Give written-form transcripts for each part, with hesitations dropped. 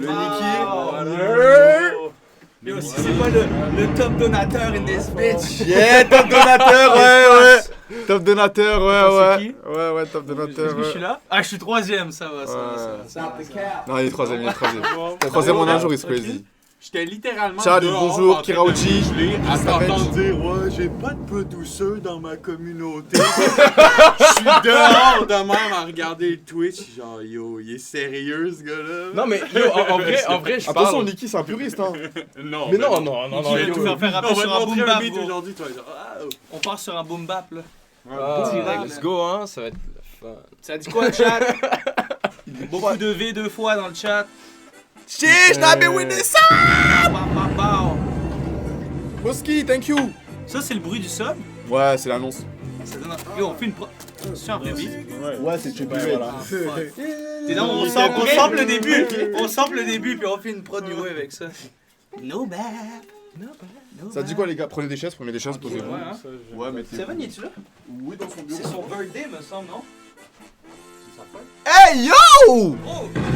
Le Niki. Yo, si c'est pas le top donateur in this bitch. Yeah, top donateur, ouais. Top donateur, Attends, c'est qui? Ouais, top donateur. Est-ce que je suis là? Ah, je suis troisième, ça va, ça va. Non, il est troisième. Troisième en un jour, il se crazy. J'étais littéralement Ciao, dehors bonjour, en train de Kiraochi. geler, à Savage. t'entendre dire « Ouais, j'ai pas de peu douceur dans ma communauté. » Je suis dehors de même à regarder Twitch, genre « Yo, il est sérieux ce gars-là? » Non mais yo, en vrai, je Attention, parle. Niki, c'est un puriste, hein. Non, Mais non. Je vais Yo, tout faire faire rapper On va sur te un montrer boom un bap, beat bro. aujourd'hui, toi, genre « Ah, On part sur un boom bap, là. Ah, Direct, let's go hein, ça va être fun. Ça dit quoi, le chat? Beaucoup de V deux fois dans le chat. Chiche, t'as bien winné ça. Pow, pow, pow. Boski, thank you. Ça, c'est le bruit du sub. Ouais, c'est l'annonce. Ça donne Yo, on fait une pro. C'est un vrai beat. Ouais, c'est Chippy Ah, fuck. Et non, on sample le début. On sample le début, puis on fait une prod new wave avec ça. No bad. Ça dit quoi, les gars? Prenez des chaises, posez-vous. Ouais, hein. Ouais, mettez. Seven, es-tu là? Oui, dans son C'est son birthday, me semble, non? Hey yo! Oh!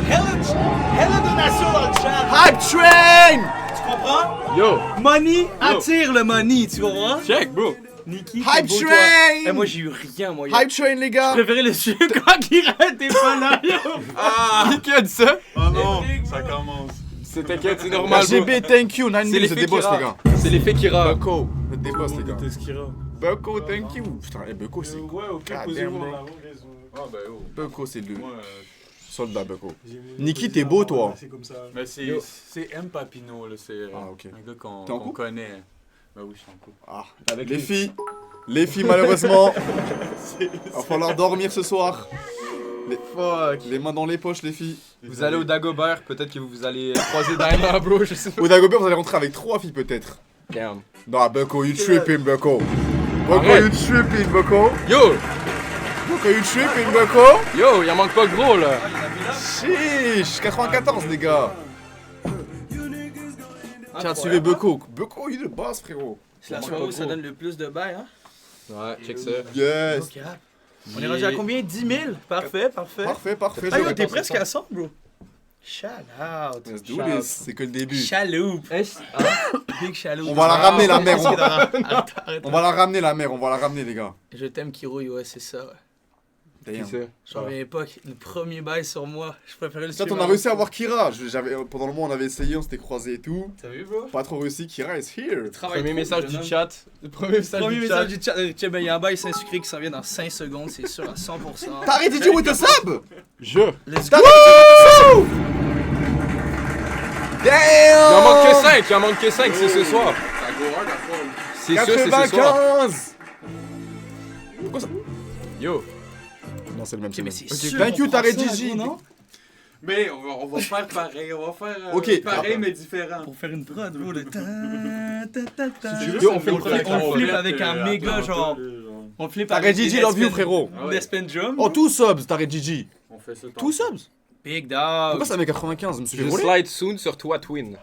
Hella donation dans le chat! Hype train! Tu comprends? Yo, Money attire le money, tu comprends? check bro. Niki, Hype t'es beau, toi. train! Eh, moi, j'ai eu rien, moi. Hype train, les gars! Je préférais le suivre quand il t'es pas là, yo! Qui a dit ça? Oh non, ça commence. C'est t'inquiète, c'est normal bro. RGB, thank you! 9 C'est 000, l'effet c'est des boss, Kira. les gars. C'est l'effet Kira. Bucko, vous êtes des boss, les gars. T'es Skira. Bucko, thank you! Putain, Bucko, c'est. Ouais, ok, God posez-vous damn, en bro. avant, guys. Ah bah oh. Bucko, c'est le Moi, soldat Bucko. j'ai- Niki, j'ai t'es beau, avant, toi. C'est comme ça. Mais C'est M. Papineau, là. C'est Ah, ok. un gars qu'on T'es en qu'on couple? connaît. Bah oui, je suis en couple. Ah, les filles, malheureusement, va falloir dormir ce soir. Les mains dans les poches, les filles. Vous allez au Dagobert, peut-être que vous allez croiser Daima bro, je sais pas. Au Dagobert, vous allez rentrer avec 3 filles, peut-être. Damn. Non, Bucko, you tripping, Bucko. Bucko, Arrête. you tripping, Bucko. Yo, Bucko, you tripping, Bucko. yo, y'en manque pas gros là. Chiche, 94, les gars. Tiens, suivez Bucko. Bucko, il est le boss, frérot. C'est la soirée où ça donne le plus de bail, hein? Ouais, check ça. Yes. Ok. On est rendu à combien? 10 000? Parfait, parfait. Parfait. Ah yo, j'aurais t'es pensé presque ça. à 100, bro. Shout out. Let's do this, c'est que le début. Chaloupe. Hey, Big chaloupe. On va la ramener, la mère. Arrête. On va la ramener, la mère, on va la ramener, les gars. Je t'aime, Kiro, ouais, c'est ça. Ouais. qui Damn. ça? J'en reviens pas. Le premier bail sur moi, je préférais le Toi, suivre. on a réussi à avoir Kira. Pendant le mois, on avait essayé, on s'était croisés et tout. T'as vu, bro? Pas trop réussi. Kira is here. Premier message du chat. Le premier message Premier du message chat. du chat. Tiens, ben, il y a un bail Saint-Sucré qui s'en vient dans 5 secondes, c'est sûr, à 100%. T'as arrêté de dire with the sub? Je. Let's go! Wouh! Il en manque que Damn! 5, il en manque que 5, c'est ce soir. Ça go hard à fond. C'est sûr, c'est ce soir. 95! Pourquoi ça? Yo. Non, c'est le même. Ok, mais c'est Ok, sûr. thank you, on prend t'as ça, Gigi. gros, non? Mais on va faire pareil. On va faire Ok. pareil, mais différent. Pour faire une prod, bro, le Yo, on fait une on flippe avec un méga genre. On flippe T'as avec Gigi, des love you, spin- frérot. Des spin drum. Oh, tout subs, t'as Gigi. On fait ça. Tout subs? Big dog. Pourquoi ça met 95? Je me suis fait Je voler? slide soon sur toi, Twin.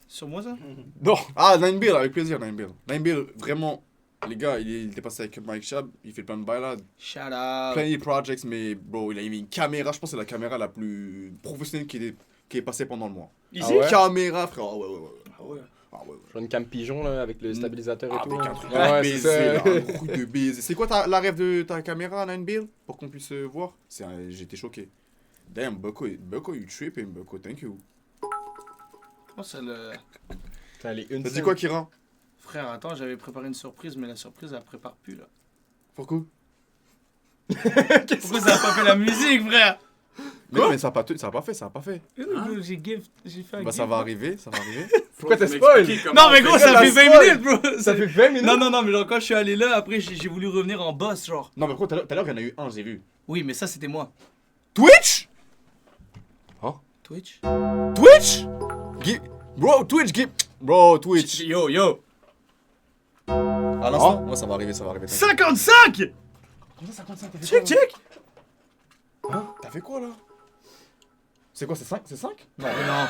Sur moi, ça? Non. Ah, Nine Bill, avec plaisir, Nine Bill. Nine Bill, vraiment, les gars, il était passé avec Mike Shab, il fait plein de bails là, Shout out. plein de projects, mais bro, il a mis une caméra, je pense que c'est la caméra la plus professionnelle qui est passée pendant le mois. Ici? Ah ouais? Caméra, frère, ah ouais. Ah ouais. Ah ouais. Je vois une cam pigeon là avec le stabilisateur et Ah, tout. avec là. un truc Ah ouais, de c'est baiser, ça. là, un truc de baiser. C'est quoi la rêve de ta caméra, Nine Bill, pour qu'on puisse voir? J'étais choqué. Damn, Bucko, you tripping, Bucko, thank you. Comment ça le. Putain, les une T'as dit scène. quoi, Kira? Frère, attends, j'avais préparé une surprise, mais la surprise, elle prépare plus, là. Pourquoi? Pourquoi ça a pas fait la musique, frère? Mais non, mais ça a pas fait. J'ai fait un Bah, ça va arriver. Pourquoi t'as spoil? Non, mais gros, ça la fait 20 spoil. minutes, bro! Ça fait 20 minutes. Non, mais genre, quand je suis allé là, après, j'ai voulu revenir en boss, genre. Non, mais pourquoi tout à l'heure, il y en a eu un, j'ai vu. Oui, mais ça, c'était moi. Twitch? Twitch? Twitch? Bro, Twitch. Yo! À l'instant? Moi, ça va arriver. 55! Comment ça, 55? Check! Hein? T'as fait quoi, là? C'est quoi, c'est 5? C'est 5? Non. Non.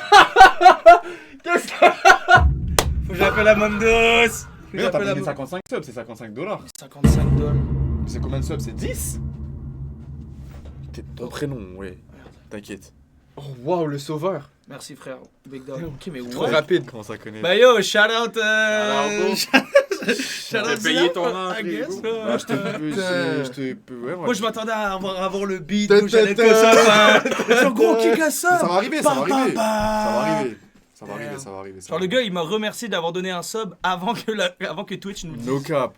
Qu'est-ce que. Faut que j'appelle Amondos! Mais non, t'as payé 55 subs, c'est 55 $. 55 $. C'est combien de subs? C'est 10? Ton prénom, ouais. T'inquiète. Oh, waouh, le sauveur. Merci frère. Big dog. Ok, mais Trop ouais. rapide. Comment ça connaît? Bah yo, shout out. T'as payé ton entrée, bro. Ah, je te ouais, Moi je m'attendais à avoir le beat, où j'allais que ça. Genre gros kick à ça. Ça va arriver, ça va Ba, arriver. ba, Ça va ba. arriver. Ça va arriver, ça va arriver. ça Genre va le gars arriver. il m'a remercié d'avoir donné un sub avant que Twitch nous dise. No cap.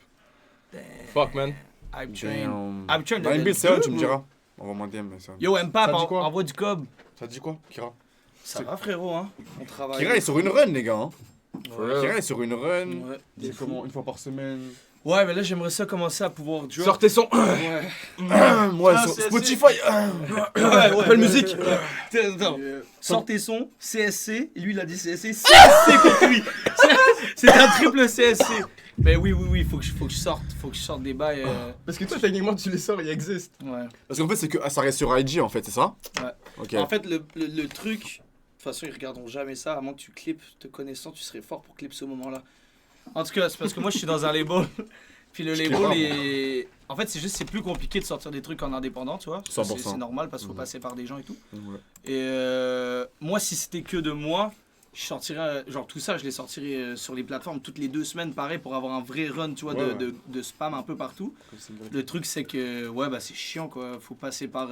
Fuck, man. I'm train. Damn. I'm train. Dans une build, c'est vrai, tu me diras. Envoie-moi un DM, mais ça. Yo Mpap, Ça dit quoi envoie du cob. Ça dit quoi, Kira? Ça va frérot hein. On travaille. Kira est sur une run, les gars. Hein. Ouais. Kira est sur une run. Ouais. C'est comment, une fois par semaine. Ouais, mais là j'aimerais ça commencer à pouvoir drop. Sortez son. Ouais. Moi, Ah, sur c'est Spotify. Ouais, Appelle musique. Attends. Sortez son, CSC, et lui il a dit CSC, CSC contre lui. C'est un triple CSC. Mais oui, faut que je sorte des bails. Parce que toi, techniquement, tu les sors, ils existent. Ouais. Parce qu'en fait, c'est que ça reste sur IG, en fait, c'est ça? Ouais. Ok. En fait, le truc, de toute façon, ils regarderont jamais ça, à moins que tu clips, te connaissant, tu serais fort pour clip ce moment-là. En tout cas, c'est parce que moi je suis dans un label, puis le label est. En fait, c'est plus compliqué de sortir des trucs en indépendant, tu vois. 100%. C'est normal parce qu'il faut passer par des gens et tout. Ouais. Et moi, si c'était que de moi, je sortirais, genre tout ça, je les sortirais sur les plateformes toutes les 2 semaines, pareil, pour avoir un vrai run, tu vois, Ouais, de spam un peu partout. Le truc, c'est que, ouais, bah c'est chiant, quoi. Faut passer par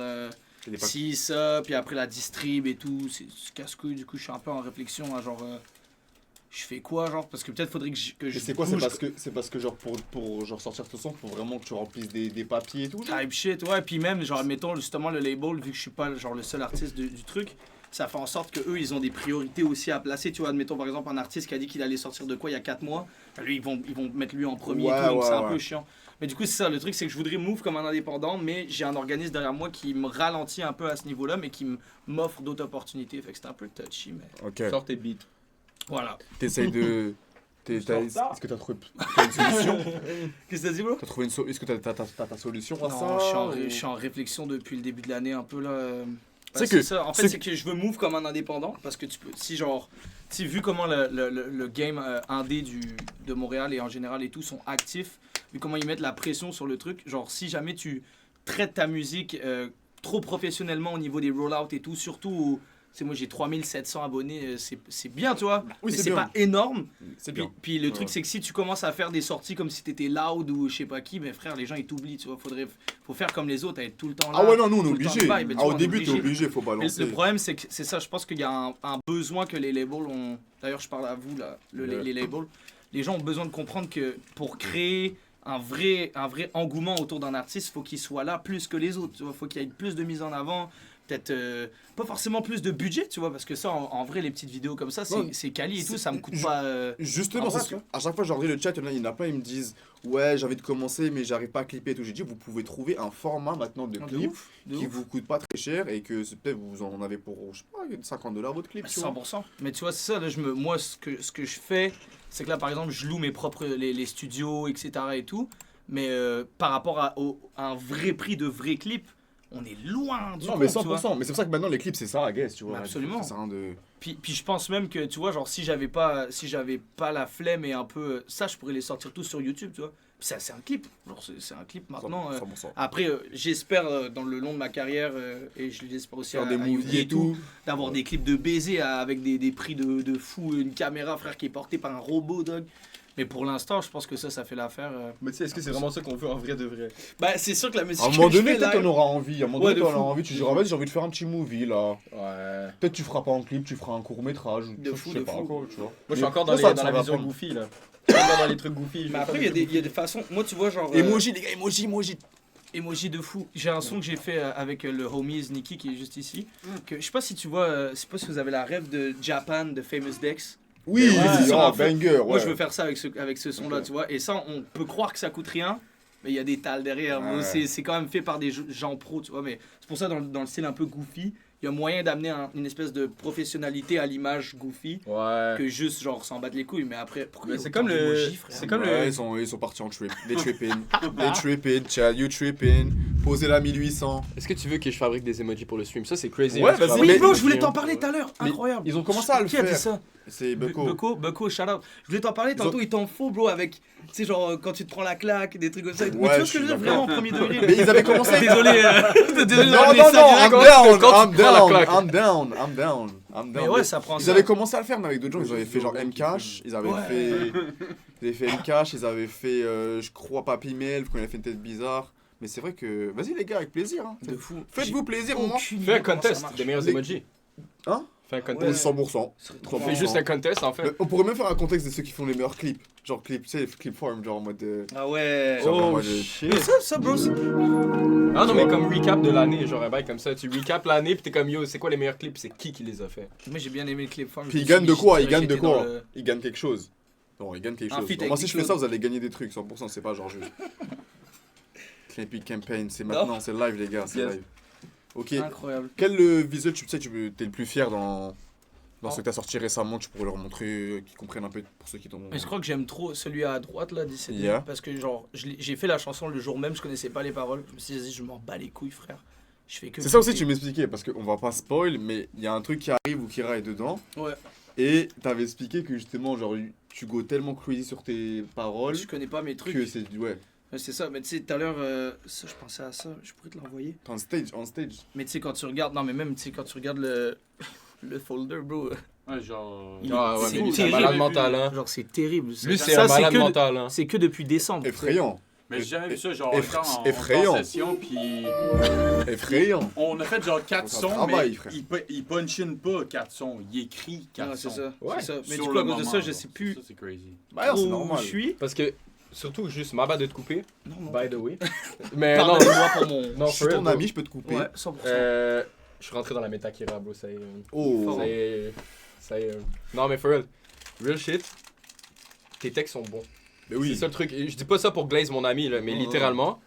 si ça, puis après la distrib et tout, c'est casse-couille. Du coup, je suis un peu en réflexion, à genre, je fais quoi, genre, parce que peut-être faudrait que je. Et c'est quoi? bouge, C'est parce que genre pour genre sortir ce son, faut vraiment que tu remplisses des papiers et tout, genre? Type shit, ouais, puis même, genre, mettons justement le label, vu que je suis pas genre le seul artiste du truc, ça fait en sorte que eux ils ont des priorités aussi à placer, tu vois. Admettons par exemple un artiste qui a dit qu'il allait sortir de quoi il y a 4 mois, lui ils vont mettre lui en premier, Ouais, et tout, donc ouais, c'est un ouais. peu chiant. Mais du coup, c'est ça, le truc, c'est que je voudrais move comme un indépendant, mais j'ai un organisme derrière moi qui me ralentit un peu à ce niveau-là, mais qui m'offre d'autres opportunités. Fait que c'est un peu touchy, mais Ok. Sors tes beats. voilà. T'essayes de. Est-ce que t'as trouvé une solution? Qu'est-ce que t'as dit, bro? T'as trouvé une solution? Est-ce que t'as ta solution à Non, ça? je suis en réflexion depuis le début de l'année un peu là. C'est Ouais, que- ça. En fait, c'est que je veux move comme un indépendant parce que tu peux, si vu comment le game indé de Montréal et en général et tout sont actifs, vu comment ils mettent la pression sur le truc, genre si jamais tu traites ta musique trop professionnellement au niveau des rollouts et tout, surtout moi j'ai 3700 abonnés, c'est bien, tu vois, Oui, mais c'est c'est bien. pas énorme. C'est Puis, bien. puis le truc Ouais. c'est que si tu commences à faire des sorties comme si t'étais loud ou je sais pas qui, ben frère les gens ils t'oublient, tu vois, faut faire comme les autres, être tout le temps là. Ah ouais, non, nous on est tout le temps obligé. de vibe, et tu Ah, vois, au on est début, t'es obligé. obligé, faut Mais balancer. le problème, c'est que c'est ça. Je pense qu'il y a un besoin que les labels ont. D'ailleurs, je parle à vous, là, les labels. Les gens ont besoin de comprendre que pour créer un vrai engouement autour d'un artiste, il faut qu'il soit là plus que les autres. Il faut qu'il y ait plus de mise en avant. Peut-être pas forcément plus de budget, tu vois, parce que ça, en vrai, les petites vidéos comme ça, Non, c'est quali et tout, c'est- ça me coûte pas. Justement, Ah, c'est ouais, ce que- à chaque fois, je leur dis le chat, il y en a plein, ils me disent ouais, j'ai envie de commencer, mais j'arrive pas à clipper et tout. J'ai dit, vous pouvez trouver un format maintenant de De clip ouf, de qui ouf. vous coûte pas très cher et que peut-être vous en avez pour, je sais pas, $50 votre clip. tu vois. 100%. Mais tu vois, c'est ça, là, moi, ce que je fais, c'est que là, par exemple, je loue mes propres les studios, etc. et tout. Mais par rapport à un vrai prix de vrai clip, on est loin du Non, compte, mais tu vois. 100%. Mais c'est pour ça que maintenant, les clips, c'est ça, I guess, tu vois. Mais absolument. Ça sert à rien de. Puis je pense même que, tu vois, genre, si j'avais pas la flemme et un peu ça, je pourrais les sortir tous sur YouTube, tu vois. Puis c'est un clip. Genre, c'est un clip maintenant. 100%. Après, j'espère dans le long de ma carrière, et je l'espère aussi Faire à des movies Yogi et tout. d'avoir des clips de baiser avec des prix de fou, une caméra, frère, qui est portée par un robot, dog. Mais pour l'instant, je pense que ça fait l'affaire. Mais tu sais, est-ce que c'est vraiment ça qu'on veut en vrai de vrai? Bah, c'est sûr que la musique. À un moment que je donné, fais peut-être live- on aura envie. À un moment Ouais, donné, de on aura fou. envie. Tu diras, vas-y, j'ai envie de faire un petit movie là. Ouais. Peut-être tu feras pas un clip, tu feras un court métrage. De fou, je sais de pas fou. quoi, tu vois. Moi, je suis Mais encore dans, ça, dans ça la va vision prendre. goofy là. Je suis encore dans les trucs goofy. Mais après, il y a des façons. Moi, tu vois, genre. Emoji, les gars, emoji. Emoji de fou. J'ai un son que j'ai fait avec le homies Nikki qui est juste ici. Que, je sais pas si tu vois, je sais pas si vous avez la rêve de Japan, de Famous Dex. Oui, Ouais, c'est sur un feu. banger. Moi, Ouais. je veux faire ça avec ce son-là, Ok. tu vois. Et ça, on peut croire que ça coûte rien, mais il y a des tales derrière. Ouais. C'est quand même fait par des gens pros, tu vois. Mais c'est pour ça, dans le style un peu goofy, il y a moyen d'amener une espèce de professionnalité à l'image goofy Ouais. que juste, genre, s'en battre les couilles. Mais après, pourquoi Mais il y a c'est autant comme le- d'emojis, frère c'est comme Ouais, le- ils sont partis en trip. They tripping. They tripping, Chad, you tripping. Poser la 1800. Est-ce que tu veux que je fabrique des emojis pour le stream? Ça, c'est crazy. Ouais, hein, tu vas-y, fabriques Oui, mais- des bro, emojis, je voulais hein. t'en parler tout à l'heure. Mais Incroyable. ils ont commencé à le Qui a dit faire. ça? C'est Beko. Beko, shout out. Je voulais t'en parler Ils ont- tantôt, ils t'en font, bro, avec, tu sais, genre, quand tu te prends la claque, des trucs comme ça. Mais tu Ouais, vois je ce que je veux suis dire, vraiment, d'accord. premier degré. Mais ils avaient commencé à... Désolé, désolé Non, d'amener non, ça non, direct. I'm quand down, tu prends la claque. I'm down. Mais ouais, ça prend Ils ça. avaient commencé à le faire, mais avec d'autres gens, ils avaient fait genre Mcash, ils avaient fait Mcash, ils avaient fait, je crois, Papy Melv, quand il a fait une tête bizarre. Mais c'est vrai que, vas-y les gars, avec plaisir. Hein. De fou. Faites-vous plaisir, au moins. Aucune Fais un idée comment ça contest marche. des meilleurs Les- emojis. Hein? Fais un Ouais. contest. 100%. Ce serait trop Fais marrant. juste un contest en fait. Mais on pourrait même faire un contexte de ceux qui font les meilleurs clips. Genre clip, tu sais, clip form, genre en mode. Ah ouais. Genre, Oh moi, shit. Mais ça, bro, c'est- Ah non, mais comme recap de l'année, genre un bail comme ça. Tu recap l'année, puis t'es comme yo, c'est quoi les meilleurs clips? C'est qui les a fait? moi j'ai bien aimé le clip form. Puis ils gagnent de quoi? Ils J'étais gagnent de quoi? dans le- Ils gagnent quelque chose. Non, ils gagnent quelque Un chose. feat Moi, avec si je Big fais ça, Flo. vous allez gagner des trucs, 100%, c'est pas genre juste. Clippy Campaign, c'est maintenant, c'est live, les gars, c'est Yes. live. Ok. Incroyable. Quel visuel tu sais, t'es le plus fier dans ce que t'as sorti récemment, tu pourrais leur montrer, qu'ils comprennent un peu pour ceux qui t'ont. Mais je crois que j'aime trop celui à droite là, 17 Yeah. parce que genre j'ai fait la chanson le jour même, je connaissais pas les paroles. Je me suis dit, je m'en bats les couilles, frère. Je fais que. C'est ça aussi, kiffer. tu m'expliquais, parce qu'on va pas spoil, mais il y a un truc qui arrive ou qui raille dedans. Ouais. Et t'avais expliqué que justement, genre, tu go tellement crazy sur tes paroles Je connais pas mes trucs. que c'est. Ouais. Ouais, c'est ça, mais tu sais, tout à l'heure, ça, je pensais à ça, je pourrais te l'envoyer. T'es on stage. Mais tu sais, quand tu regardes, non, mais même, tu sais, quand tu regardes le folder, bro, Ouais, genre. Ah ouais, c'est mais lui, c'est un terrible. malade mental, hein. genre, c'est terrible. Lui, c'est Ça, un malade que de- mental, hein. C'est que depuis décembre. Effrayant. Mais j'ai jamais vu ça, genre, Effra- on était en effrayant. session, puis Effrayant. on a fait genre 4 C'est un sons, travail, mais frère. il punch-in pas 4 sons, il écrit 4 Ouais, c'est sons. ça. Ouais. C'est ça. Mais Sur du coup, le à cause de moment, ça, je genre. sais plus Ça, c'est crazy. Bah, c'est où normal. je suis. Parce que, surtout, juste, ma bad de te couper, Non, non. by the way. Mais non, Pardonnez-moi pour mon. non, Je suis for real, ton bro. ami, je peux te couper. Ouais, 100%. Je suis rentré dans la métakira, bro, ça y est. Oh. Ça y est. Non, mais for real, real shit, tes textes sont bons. Mais C'est oui. ça le truc. Je dis pas ça pour Glaze, mon ami, là, mais Non, littéralement,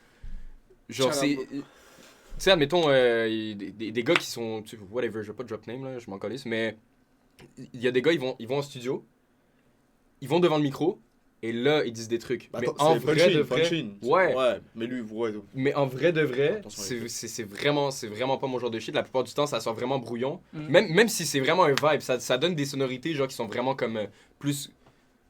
genre, Shout c'est. out. Tu sais, admettons, des gars qui sont. Whatever, je vais pas drop name, là, je m'en calisse, mais. Il y a des gars, ils vont en studio, ils vont devant le micro, et là, ils disent des trucs. Bah, mais attends, en c'est vrai Punchin, de vrai. Punchin. Ouais. Ouais, mais lui, ouais. Mais en vrai de vrai, Attention, c'est vraiment pas mon genre de shit. La plupart du temps, ça sort vraiment brouillon. Mhm. Même si c'est vraiment un vibe, ça donne des sonorités genre qui sont vraiment comme plus.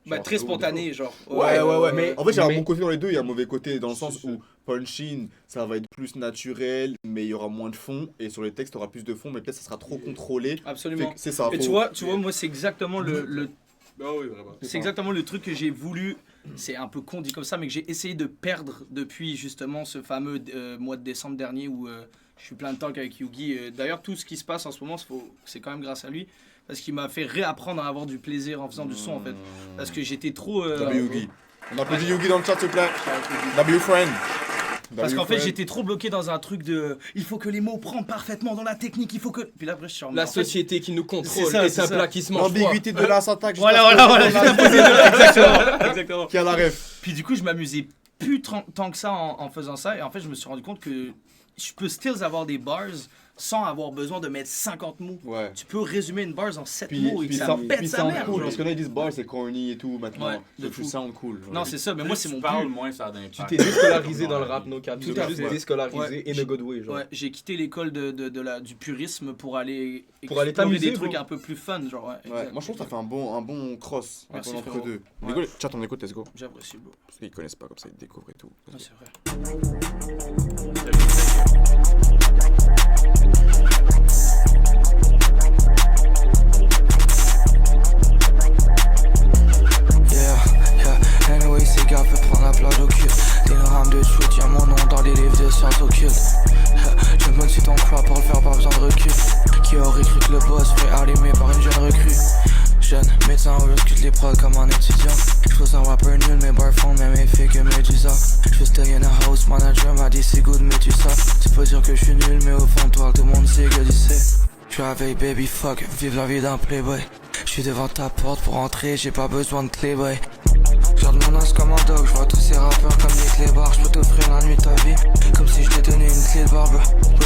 Bah, genre, très slow, spontané, genre. Ouais, ouais. mais- En fait, il y a un mais- bon côté dans les deux, il y a un mauvais côté dans le sens C'est où Punchin, ça va être plus naturel, mais il y aura moins de fond. Et sur les textes, tu auras plus de fond, mais peut-être ça sera trop contrôlé. Fait Absolument. que C'est ça. Et tu faut- vois, moi, c'est exactement le Ah oui, vraiment. c'est exactement le truc que j'ai voulu, c'est un peu con dit comme ça, mais que j'ai essayé de perdre depuis justement ce fameux mois de décembre dernier où je suis plein de talk avec Yugi. D'ailleurs, tout ce qui se passe en ce moment, c'est quand même grâce à lui, parce qu'il m'a fait réapprendre à avoir du plaisir en faisant du son en fait. Parce que j'étais trop... W Yugi. On applaudit Yugi dans le chat, s'il te plaît. W friend. Parce qu'en fait, W friend. j'étais trop bloqué dans un truc de... Il faut que les mots prennent parfaitement dans la technique, il faut que... Puis là, après, je suis en La en fait, société qui nous contrôle C'est ça, est un c'est plat ça. qui se mange froid. L'ambiguïté de la syntaxe. Voilà, j'ai imposé exactement, exactement. Qui a la ref. Puis du coup, je m'amusais plus tant que ça en faisant ça. Et en fait, je me suis rendu compte que je peux still avoir des bars sans avoir besoin de mettre 50 mots. Ouais. Tu peux résumer une bars en 7 Puis, mots et que ça pète puis sa sound mère. cool, genre. parce que là ils disent bar c'est corny et tout maintenant. Ouais, de Donc tu fou. sound cool. Non, c'est ça, mais moi, c'est mon parle, but. moins ça a d'impact. Tu t'es déscolarisé dans le rap, no cap. Tu Tout à t'es juste fait. déscolarisé Ouais. in a good way, genre. Ouais, j'ai quitté l'école du purisme pour aller aller explorer t'amuser, des trucs bro. un peu plus fun. Genre, ouais, Ouais, exact. moi je trouve que t'as fait un bon cross Merci, entre frérot. deux. Ouais. Rigole, chat on écoute, let's go. J'apprécie, bro. Parce qu'ils connaissent pas comme ça, ils découvrent et tout. Ouais, c'est vrai. Yeah. Anyway, ces gars peuvent prendre la plage au cul. Des rames de shoot, y'a mon nom dans les livres de sciences occultes. Je me suis ton crap pour le faire, pas besoin de recul. Qui aurait cru que le boss ferait allumé par une jeune recrue? Jeune médecin ausculte les prods comme un étudiant. J'pose un rapper nul, mes bars font le même effet que Medusa. J'veux stay in a house, manager m'a dit c'est good mais tu sais. Tu peux dire que j'suis nul mais au fond de toi tout le monde sait que tu sais. J'suis avec baby fuck, vive la vie d'un playboy. J'suis devant ta porte pour entrer, j'ai pas besoin de clé boy. J'garde mon os comme un dog, j'vois tous ces rappeurs comme des clébards. J'peux t'offrir la nuit de ta vie, comme si j't'ai donné une clé de barbe.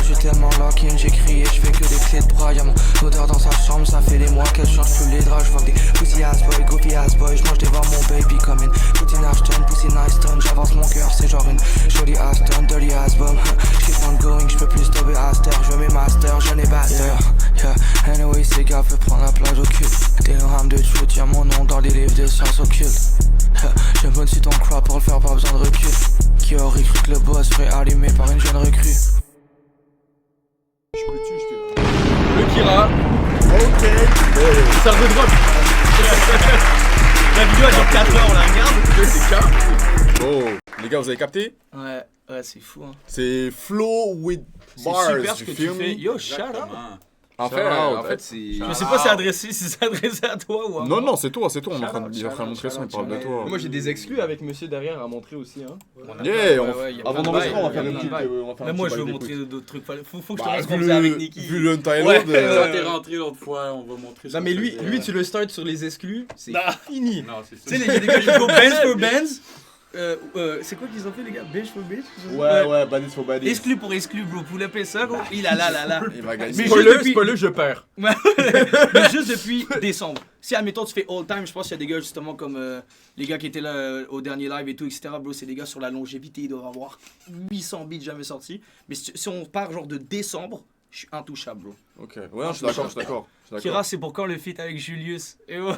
J'suis tellement lock-in, j'ai crié, j'fais que des clés de bras. Y'a mon odeur dans sa chambre, ça fait des mois qu'elle change plus les draps. J'vois des pussy ass boy, goofy ass boy. J'mange devant mon baby comme une poutine Ashton, pussy nice tonne. J'avance mon cœur, c'est genre une jolie Aston, dirty ass bum. J'kiffe gars fait prendre la plage au cul. Télégramme de truth, y'a mon nom dans les livres de sciences occultes. Je me suis ton crop pour le faire, pas besoin de recul. Qui aurait cru que le boss serait allumé par une jeune recrue? Je peux tuer, je te le Le Kira, Ok. ça redrop. La vidéo elle dure 4 heures, on la regarde. C'est K. Oh, les gars, vous avez capté? Ouais, c'est fou. Hein. C'est Flow with C'est Bars. super ce que you tu feel fais. me? Yo, shout out. Exactement. En Shout-out. fait, c'est. Je sais pas si c'est adressé à toi ou à Non, moi. non, c'est toi, c'est toi. On est en train de, il est en train de montrer ça, on Shout-out, parle de toi. Moi j'ai des exclus avec monsieur derrière à montrer aussi. Hein. Yeah, Ouais, y a plein avant de d'enregistrer, bails, on va faire y a une plein de petite. bails. On va faire un Mais moi petit je veux bail montrer d'écoute. d'autres trucs. Faut que je te Bah, laisse vu comme ça avec le, Nicky. vu le Untitled, Ouais, Quand t'es rentré l'autre fois, on va montrer ce Non, mais qu'on lui, faisait. tu le start sur les exclus, c'est Non. fini. Non, c'est ça. Tu sais, il y a des gars qui go bench for bench. C'est quoi qu'ils ont fait, les gars? Bench for bench? ouais, badis for badis. Exclu pour exclu, bro. Pour l'appeler ça, gros. Il a là. Il va gagner. Mais Spoiler, juste depuis- spoiler, je perds. Mais juste depuis décembre. Si, admettons, tu fais all time, je pense qu'il y a des gars justement comme les gars qui étaient là au dernier live et tout, etc. Bro, c'est des gars sur la longévité, ils doivent avoir 800 beats jamais sortis. Mais si on part genre de décembre, je suis intouchable, bro. Ok, ouais, non, je suis d'accord, je suis d'accord. Kira, c'est pour quand le feat avec Julius? Et oh,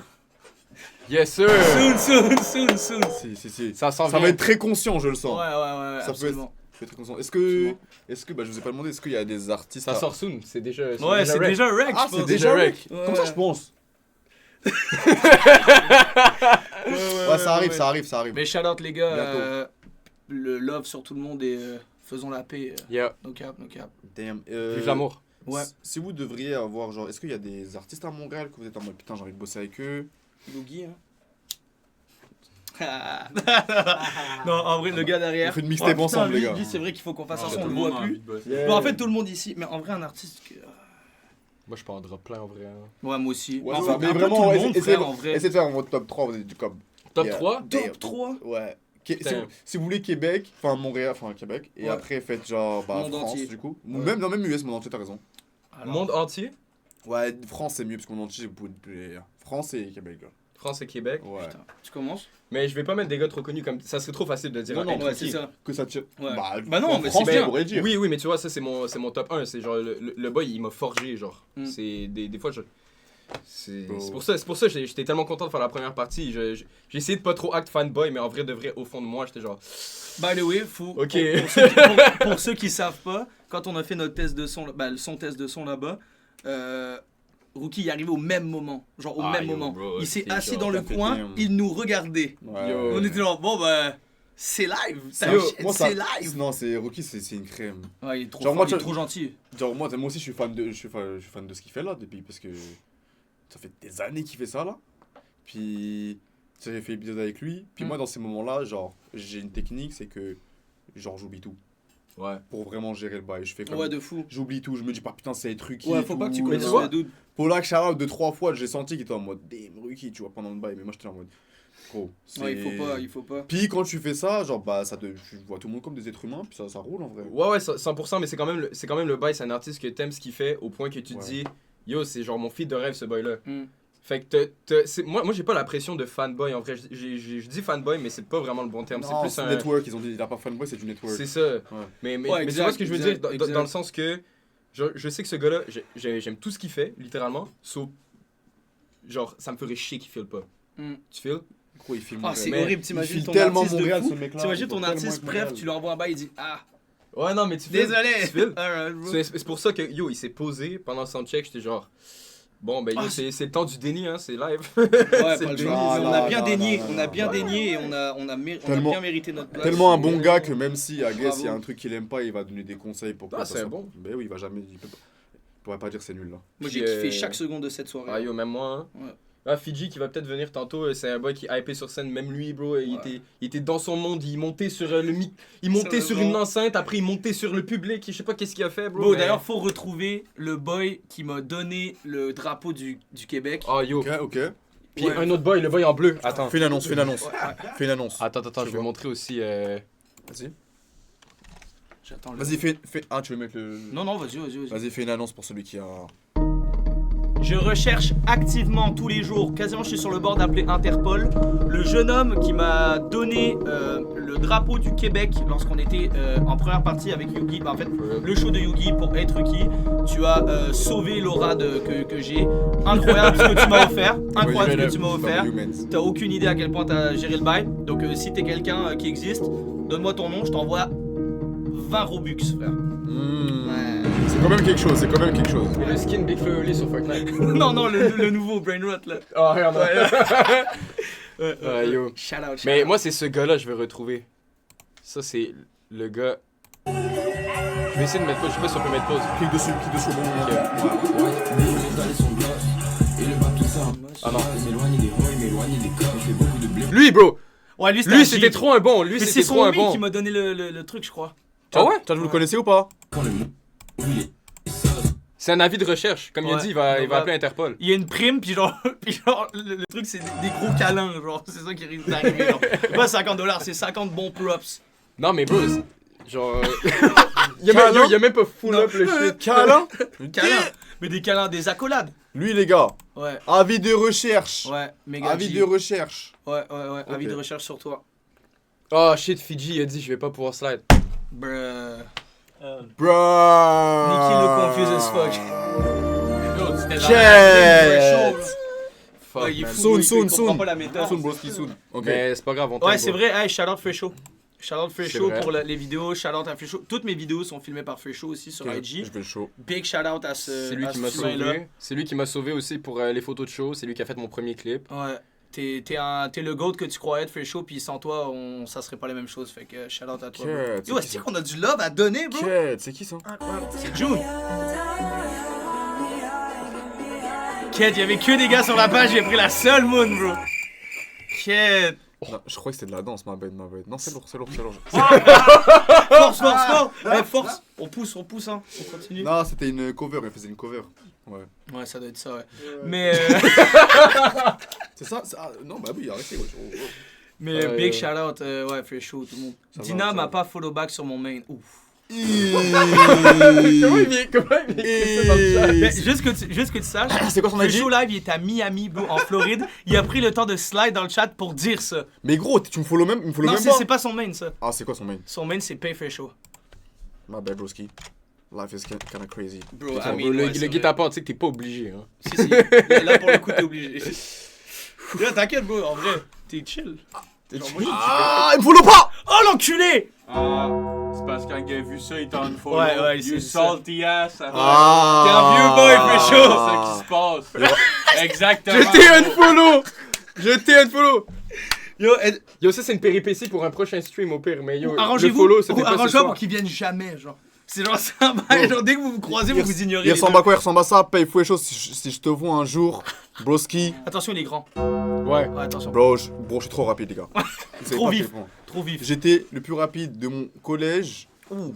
Yes sir. soon. Si. Ça s'en Ça vient. va être très conscient, je le Ouais, sens. Ça absolument. Je vais être très conscient. Est-ce que, bah, je vous ai pas demandé, est-ce qu'il y a des artistes. Ça sort soon, c'est déjà. Ouais, c'est rec. déjà rec, Ah, je c'est pense. déjà rec. rec. Ouais, Comme ça, ouais. je pense. Ouais, Ouais, ça arrive. Mais shout out les gars, Bientôt. le love sur tout le monde et faisons la paix. Yeah, No cap. Damn. vive l'amour. Ouais. Si vous devriez avoir, genre, est-ce qu'il y a des artistes à Montréal que vous êtes en mode putain, j'ai envie de bosser avec eux? Boogie, hein. Non, en vrai, le gars derrière. On fait une mixtape Oh, ensemble, putain, les gars. lui, c'est vrai qu'il faut qu'on fasse Ah, ça, tout on le monde voit a plus. envie de bosser. Yeah. Bon, en fait, tout le monde ici, mais en vrai, un artiste que. Moi je peux en drop plein en vrai. Hein. Ouais, moi aussi. Ouais, En ça, fait, mais un peu vraiment, tout le ouais, monde, essayez- frère, en vrai. Essayez de faire votre top 3, vous êtes du comme. Top Yeah. 3? Top 3? Ouais. Putain. Si vous voulez Québec, enfin Montréal, enfin Québec, et Ouais. après faites genre bah, Monde France entier. du coup. Ouais. Même, non, même US, monde entier, t'as raison. Monde entier? Ouais, France c'est mieux parce que monde entier, vous pouvez. France et Québec, là. France et Québec. Ouais. Putain, tu commences? Mais je vais pas mettre des gars trop connus comme. Ça serait trop facile de dire Non, un non, être Ouais, qui. c'est ça. Que ça tire. Ouais. Bah non, en mais France, c'est bien. on pourrait dire. Oui, mais tu vois, ça c'est mon top 1. C'est genre le boy, il m'a forgé. Genre, Mm. c'est des fois, c'est Bro. c'est pour ça que j'étais tellement content de faire la première partie. J'ai essayé de pas trop act fanboy, mais en vrai, de vrai, au fond de moi, j'étais genre. By the way, faut. Ok. Pour ceux qui savent pas, quand on a fait notre test de son, son test de son là-bas, Rookie y arrivait au même moment. Genre au Ah, même yo, moment. bro, Il s'est c'est assis genre, dans le ça fait coin, bien. il nous regardait. Ouais. Yo. On était genre, bon bah, c'est live. Yo, T'as- moi, ça- C'est live. Non, c'est Rocky, c'est une crème. Ouais, il est trop, Genre, fort, moi, il est tu- trop gentil. Genre moi aussi je suis fan de ce qu'il fait là depuis parce que ça fait des années qu'il fait ça là. Puis j'ai fait épisode avec lui. Puis Mm. moi dans ces moments-là, genre j'ai une technique, c'est que genre j'oublie tout Ouais. pour vraiment gérer le bail. Je fais comme Ouais, de fou. j'oublie tout, je me dis pas putain c'est truqué. Ouais, et faut pas que tu tout. connaisses tu vois, le dude. Polak shout out 2-3 fois, j'ai senti qu'il était en mode damn Ruki, tu vois pendant le bail, mais moi j'étais en mode gros. Ouais, il faut pas. Puis quand tu fais ça, genre bah tu vois tout le monde comme des êtres humains, puis ça roule en vrai. Ouais, 100%, mais c'est quand même le bail. C'est un artiste que t'aimes ce qu'il fait au point que tu te Ouais. dis, yo, c'est genre mon feat de rêve ce boy-là. Mm. Fait que moi j'ai pas la pression de fanboy en vrai. Je dis fanboy, mais c'est pas vraiment le bon terme. C'est Non, plus c'est un. network, ils ont dit il a pas fanboy, c'est du network. C'est ça. Mais Ouais, tu vois exact, ce que je veux exact, dire dans exact. le sens que je sais que ce gars-là, j'aime tout ce qu'il fait, littéralement. Sauf, genre, ça me ferait chier qu'il file pas. Mm. Tu files? Gros, il filme Ah, Montréal. c'est Mais horrible, il t'imagines file ton tellement artiste de Montréal fou. ce mec-là. T'imagines il ton faut tellement artiste, être bref, Montréal. tu lui envoies un bail, il dit ah, Ouais, non, mais tu files. désolé. Tu files? Alright, bro. C'est pour ça que, yo, il s'est posé pendant le soundcheck. J'étais genre, bon, ben, yo, Ah, c'est le temps du déni, hein, c'est live. Ouais, C'est pas le le déni. choix. Ah, On a non, bien non, dénié, non, on a non, bien non. dénié et on a Tellement- bien mérité notre place. Tellement un bon gars que même si à guess Bravo. il y a un truc qu'il aime pas, il va donner des conseils pour que Ah, ça c'est soit- bon. Ben oui, il va jamais il pourrait pas dire c'est nul là. Moi j'ai Puis, kiffé chaque seconde de cette soirée. Ah, yo, même moi, hein. Ouais. Ah, Fiji qui va peut-être venir tantôt, c'est un boy qui hypé sur scène, même lui, bro. Il Ouais. était dans son monde, il montait sur le mic, il montait sur Sérieusement. une enceinte, après il montait sur le public, je sais pas qu'est-ce qu'il a fait, bro. Bon, mais- d'ailleurs, faut retrouver le boy qui m'a donné le drapeau du Québec. Ah, yo. Ok. Puis Ouais. un autre boy, le boy en bleu. Attends. Fais une annonce, fais une annonce. Ouais. Fais une annonce. Attends, Je je vais vois. montrer aussi. Vas-y. J'attends le. Vas-y, fais. Ah, tu veux mettre le. Non, non, vas-y. Vas-y, fais une annonce pour celui qui a. Je recherche activement tous les jours, quasiment je suis sur le bord d'appeler Interpol, le jeune homme qui m'a donné le le drapeau du Québec lorsqu'on était en première partie avec Yugi. Bah, en fait, le show de Yugi pour être qui. Tu as sauvé l'aura que j'ai. Incroyable ce que tu m'as offert. Incroyable ce que tu m'as offert. T'as aucune idée à quel point t'as géré le bail. Donc si t'es quelqu'un qui existe, donne-moi ton nom, je t'envoie 20 Robux, frère. Ouais. C'est quand même quelque chose, c'est quand même quelque chose. Et le skin Big Flo et Oli sur Fortnite. Non, le nouveau Brain Rot là. Oh, regarde. Yo. Shout out. Mais moi, c'est ce gars-là que je veux retrouver. Ça, c'est le gars. Je vais essayer de mettre pause. Je sais pas si on peut mettre pause. Clique dessus, Ah non. Lui, bro. Ouais, lui, Lui, c'était trop un bon. Lui, Mais c'est c'était trop son un mec bon. qui m'a donné le truc, je crois. Ah ouais? Toi, vous le connaissez ou pas? C'est un avis de recherche. Comme il a Ouais. dit, il va Donc, appeler Interpol. Il y a une prime, puis genre, le truc, c'est des gros câlins, genre, c'est ça qui risque d'arriver, genre. C'est pas 50$, c'est 50 bons props. Non, mais bro, genre. Il y a même pas full Non. up le shit. Câlin? Câlins, mais des câlins, des accolades. Lui, les gars, Ouais, avis de recherche. ouais, méga Avis G. de recherche. Ouais, avis Ok. de recherche sur toi. Oh shit, Fiji, il a dit, je vais pas pouvoir slide. Bruh. Bruh. Nicky look confused as fuck. C'était Shit. Fuck, Ouais, il est man. fou, Soon, il soon, comprend soon. pas la méthode. Soon, broski, soon. Ok. Mais c'est pas grave, on Ouais, t'aime, c'est bro. vrai, hey, shout out Fresho. Shout out C'est Fresho vrai. pour les vidéos, shout out à Fresho. Toutes mes vidéos sont filmées par Fresho aussi sur Ok, IG. Je vais le show. Big shout out à ce C'est lui à qui ce m'a humain-là. sauvé. C'est lui qui m'a sauvé aussi pour les photos de show. C'est lui qui a fait mon premier clip. Ouais. T'es le GOAT que tu croyais être Fresho, puis sans toi, ça serait pas la même chose. Fait que shout out à toi. Bro. Quête, Yo, c'est est-ce qui ça? qu'on a du love à donner, bro? Quête, c'est qui ça? C'est June. Ked, il y avait que des gars sur la page, j'ai pris la seule moon, bro. Ked. Non, je crois que c'était de la danse, ma bête. Non, c'est lourd. Force. Ouais, force. On pousse, hein. On continue. Non, c'était une cover, il faisait une cover. Ouais. Ouais, ça doit être ça, ouais. Mais, C'est ça? Non, bah oui, arrêtez. Ouais. mais big shout out, ouais, Fresho, tout le monde. Ça va, Dina ça m'a va. pas follow back sur mon main. Ouf. Comment il vient Mais juste que tu saches, C'est quoi son IG? Fresho Live, il est à Miami, bro, en Floride. Il a pris le temps de slide dans le chat pour dire ça. Mais gros, tu me follow même? Il me follow Non, même c'est pas? pas son main, ça. Ah, c'est quoi son main? Son main, c'est Pay Fresho. Ma bad, broski. Life is kinda crazy. Bro, Bon, I mean, bro, ouais, le c'est guet vrai. tu sais que t'es pas obligé. Hein. Si. Là, pour le coup, t'es obligé. Là, t'inquiète, bro, en vrai, t'es chill. Genre, moi, Ah, il me follow pas! Oh, l'enculé! Ah, c'est parce qu'un gars a vu ça, il t'a unfollow. Ouais, You c'est ça. salty ass. Ah! T'es un vieux boy, Fresho. C'est ça qui se passe. Exactement. Je t'ai unfollow! Yo, Yo, ça c'est une péripétie pour un prochain stream au pire, mais yo, le arrangez-vous, follow, c'était pas ce arrangez-vous soir. pour qu'ils viennent jamais, genre. C'est genre ça, va, genre dès que vous vous croisez, vous vous ignorez. Il les ressemble à deux. quoi? Il ressemble à ça. Paye fou et chaud. Si je te vois un jour, broski. Attention, il est grand. Ouais. Ouais, attention. Bro, je suis trop rapide, les gars. Vous savez Trop pas à vif. quel point. Trop vif. J'étais le plus rapide de mon collège,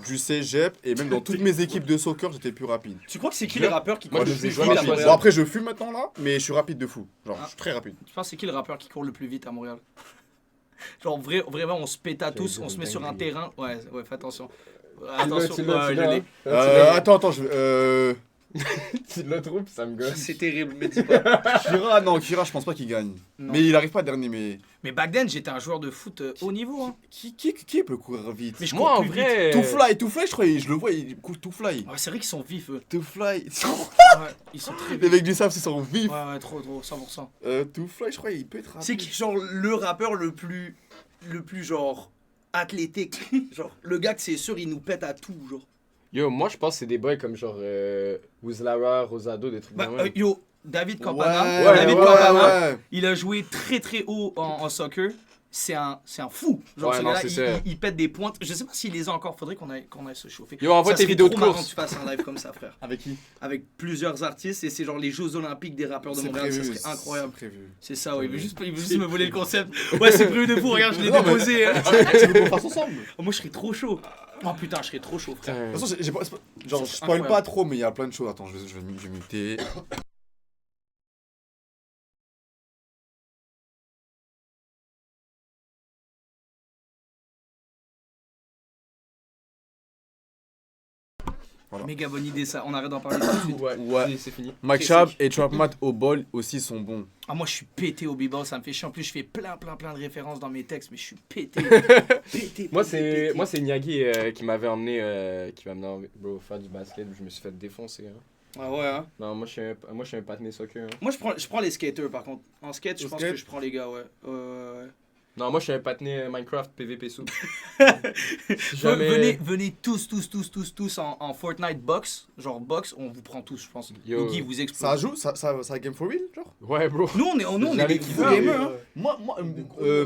du cégep, et même dans toutes mes équipes de soccer, j'étais le plus rapide. Tu crois que c'est qui les rappeurs qui Moi, courent je le sais plus jamais vite à si- Montréal? Bon, après, je fume maintenant là, mais je suis rapide de fou. Genre, je suis très rapide. Tu penses c'est qui le rappeur qui court le plus vite à Montréal? Genre vraiment, on se pète à tous, on se met sur un terrain. Ouais, fais attention. Attention, Tu l'as, ouais, tu je l'as. l'ai. Attends, Tu l'as trop, pis ça me gosse. C'est terrible, mais dis pas. Kira, je pense pas qu'il gagne. Non. Mais il arrive pas dernier, mais. Mais back then, j'étais un joueur de foot haut niveau. Hein. Qui peut courir vite? Mais je Moi, cours en plus vite. vrai. Tout fly, je crois, je le vois, il court tout fly. Ouais, c'est vrai qu'ils sont vifs, eux. Tout fly. Ouais, ils sont très Les vifs. mecs du SAF, ils sont vifs. Ouais, trop, 100%. Tout fly, je crois, il peut être rapide. C'est qui, genre, le rappeur le plus genre, athlétique. Genre, le gars que c'est sûr, il nous pète à tout, genre. Yo, moi je pense que c'est des boys comme genre Wizlara, Rosado, des trucs Bah, de même. yo, David Campana, Ouais, David ouais, Campana, ouais. il a joué très haut en soccer. C'est un fou. Genre, Ouais, ce non, gars-là, c'est ça. il pète des pointes. Je sais pas s'il les a encore. Faudrait qu'on aille se chauffer. Yo, envoie Ça tes serait vidéos de trop marrant course. que tu fasses un live comme ça, frère. Avec qui? Avec plusieurs artistes et c'est genre les Jeux Olympiques des rappeurs de Montréal. Ça serait incroyable. C'est prévu. C'est ça, ouais. Il veut juste me voler le concept. Ouais, c'est prévu de fou. Regarde, je l'ai Non, mais- déposé. Tu veux qu'on fasse ensemble? Oh, moi, je serais trop chaud. Oh putain, je serais trop chaud, frère. Putain. De toute façon, c'est pas- genre, je C'est spoil incroyable. pas trop, mais il y a plein de choses. Attends, je vais muter. Voilà. Méga bonne idée, ça. On arrête d'en parler tout de suite. Ouais. C'est fini. Mike Très Chab sick. et Trap Matt au bol aussi sont bons. Ah, moi, je suis pété au b-ball, ça me fait chier. En plus, je fais plein de références dans mes textes, mais je suis pété. Moi, c'est Nyagi qui m'avait emmené, bro, faire du basket. Je me suis fait défoncer. Hein. Ah ouais, hein. Non, moi, je suis un patiné soccer. Hein. Moi, je prends les skaters, par contre. En skate, je Au pense skate? que je prends les gars, ouais. Non, moi, je suis un patiné Minecraft PVP soup. Venez tous en Fortnite box. Genre box, on vous prend tous, je pense. Yo. Yogi vous Ça explose. joue ça game for real, genre? Ouais, bro. Nous, on est Jamais des kiffé. gros gamers, hein. Moi,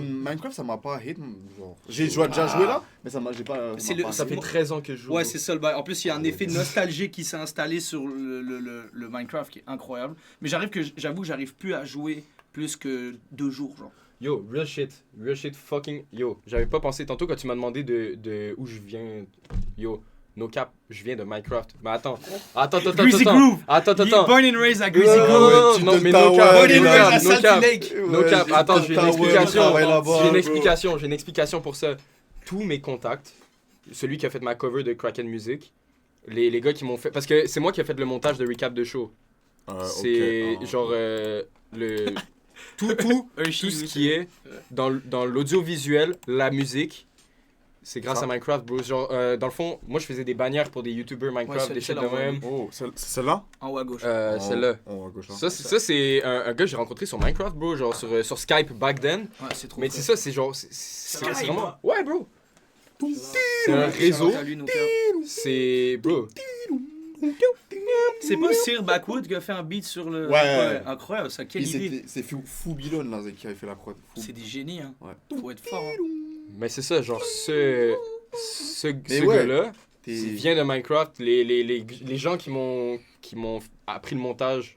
Minecraft, ça m'a pas hit. Genre, j'ai déjà joué là, mais j'ai pas. C'est m'a pas Ça hit. fait 13 ans que je joue. Ouais, c'est ça le bail. En plus, il y a un effet nostalgique qui s'est installé sur le Minecraft qui est incroyable. Mais j'avoue que j'arrive plus à jouer plus que 2 jours, genre. Yo, real shit fucking. Yo, j'avais pas pensé tantôt quand tu m'as demandé de où je viens. Yo, no cap, je viens de Minecraft. Mais attends. Greasy Groove. Attends. Born and raised à Greasy Non, Groove. non, mais Tower, no cap, Born and no raised cap, à no Salty cap. Lake. No cap, attends, j'ai une explication. J'ai une explication pour ça. Tous mes contacts, celui qui a fait ma cover de Kraken Music, les gars qui m'ont fait. Parce que c'est moi qui ai fait le montage de recap de show. C'est genre le. Tout ce qui est dans l'audiovisuel, la musique, c'est grâce à Minecraft, bro. Genre, dans le fond, moi je faisais des bannières pour des youtubers Minecraft, Ouais, des shit de celle-là, même. Oh, c'est celle-là? En haut à gauche. Celle-là. Oh, à gauche là. Ça c'est un gars que j'ai rencontré sur Minecraft, bro, genre sur Skype back then. Ouais, c'est trop Mais frais. c'est ça, c'est genre. C'est Skype, vraiment. hein. Ouais, bro. C'est un réseau. Shout out à lui, nos cœurs. C'est. Bro. C'est pas Sir Backwood qui a fait un beat sur le. Ouais. Incroyable, ça, quelle idée. C'est Foubilone là qui avait fait la prod. C'est des génies, hein. Ouais. Faut être fort, hein. Mais c'est ça, genre ce ouais. gars-là. T'es- Il vient de Minecraft. Les gens qui m'ont appris le montage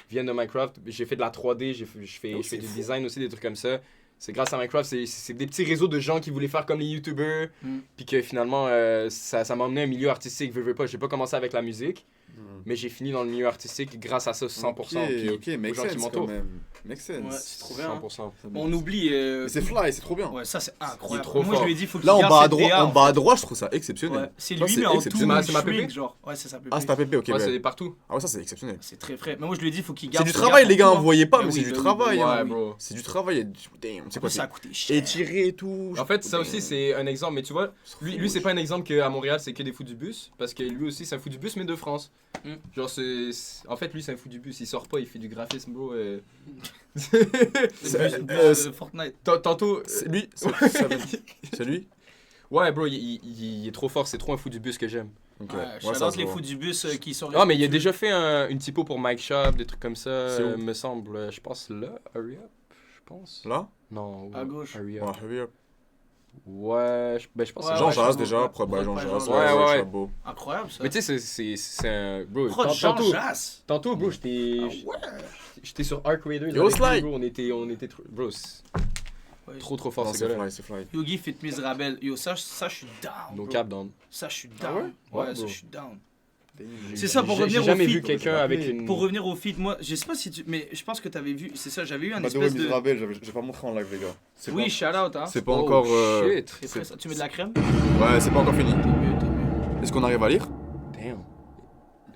viennent de Minecraft. J'ai fait de la 3D, je fais du design aussi, des trucs comme ça. C'est grâce à Minecraft, c'est des petits réseaux de gens qui voulaient faire comme les YouTubers. Puis que finalement, ça m'a emmené à un milieu artistique. Veux pas. J'ai pas commencé avec la musique, mais j'ai fini dans le milieu artistique grâce à ça 100%. puis Ok, make aux gens qui sense quand m'entourent. même. Make sense. Ouais, c'est trop bien. 100%. On oublie. Mais c'est fly, c'est trop bien. Ouais, ça c'est incroyable. trop Moi je fort. lui ai dit, faut qu'il Là, en garde bas à cette droite, DA, en bas à droite, je trouve ça exceptionnel. Ouais, c'est Ça, lui, c'est mais en tout exceptionnel. C'est ma shrink, pépé? genre. Ouais, c'est sa pépé. Ah, c'est ta pépé, ok. Ouais, ouais. c'est partout. Ah ouais, ça c'est exceptionnel. C'est très frais. Mais moi je lui ai dit, faut qu'il C'est garde. du faut travail, qu'il les gars, garde vous voyez pas, Bah mais oui, c'est du bah oui, travail. bah oui. hein. Ouais, bro. C'est du travail. Damn, c'est quoi Ça a c'est coûté cher. étiré et tout. En fait, ça aussi, c'est un exemple. Mais tu vois, lui c'est pas un exemple qu'à Montréal, c'est que des fous du bus. Parce que lui aussi, c'est un fou du bus, mais de France. Genre, en fait, lui, c'est un fou du bus. Il sort pas, il fait du graphisme, bro. Fortnite. Tantôt. C'est lui. C'est lui. Ouais, bro, il est trop fort. C'est trop un fou du bus que j'aime. Ok. Ouais, Ouais, shout ça out se les voit. fous du bus qui sont. Ah, mais il a déjà fait une typo pour Mike Shop, des trucs comme ça, C'est où? me semble. Je pense là, Hurry Up, je pense. Là? Non, À gauche. Hurry Ouais, Up. hurry up. Ouais, je pense Ouais, que Jean ouais, Jass je déjà, vois. prod by Jean Prod by Jass. Jean Jass. Ouais, ouais. Chapeau. Incroyable ça. Mais tu sais, c'est un. Bro, Prod Jean tantôt, Jass. tantôt, bro, j'étais sur Arc Raiders. Yo, avec lui, Sly. bro, on était trop. Bro, c'est Ouais. trop fort Non, ce c'est gars-là. fly, c'est fly. Yogi Fit Miserable. Yo, ça je suis down. No bro. cap down. Ça je suis Ah down. ouais? Ouais, Ouais, ça bro. je suis down. C'est ça, pour J'ai revenir au jamais feat. vu quelqu'un avec une. Pour revenir au feat, moi, je sais pas si tu. Mais je pense que t'avais vu. C'est ça, j'avais eu un By the way, espèce de. Miserable, j'ai pas montré en live, les gars. C'est Oui, pas- shout out, hein. C'est pas Oh, encore. shit. Très frais, ça. Tu mets de la crème? Ouais, c'est pas encore fini. T'es mieux. Est-ce qu'on arrive à lire? Damn.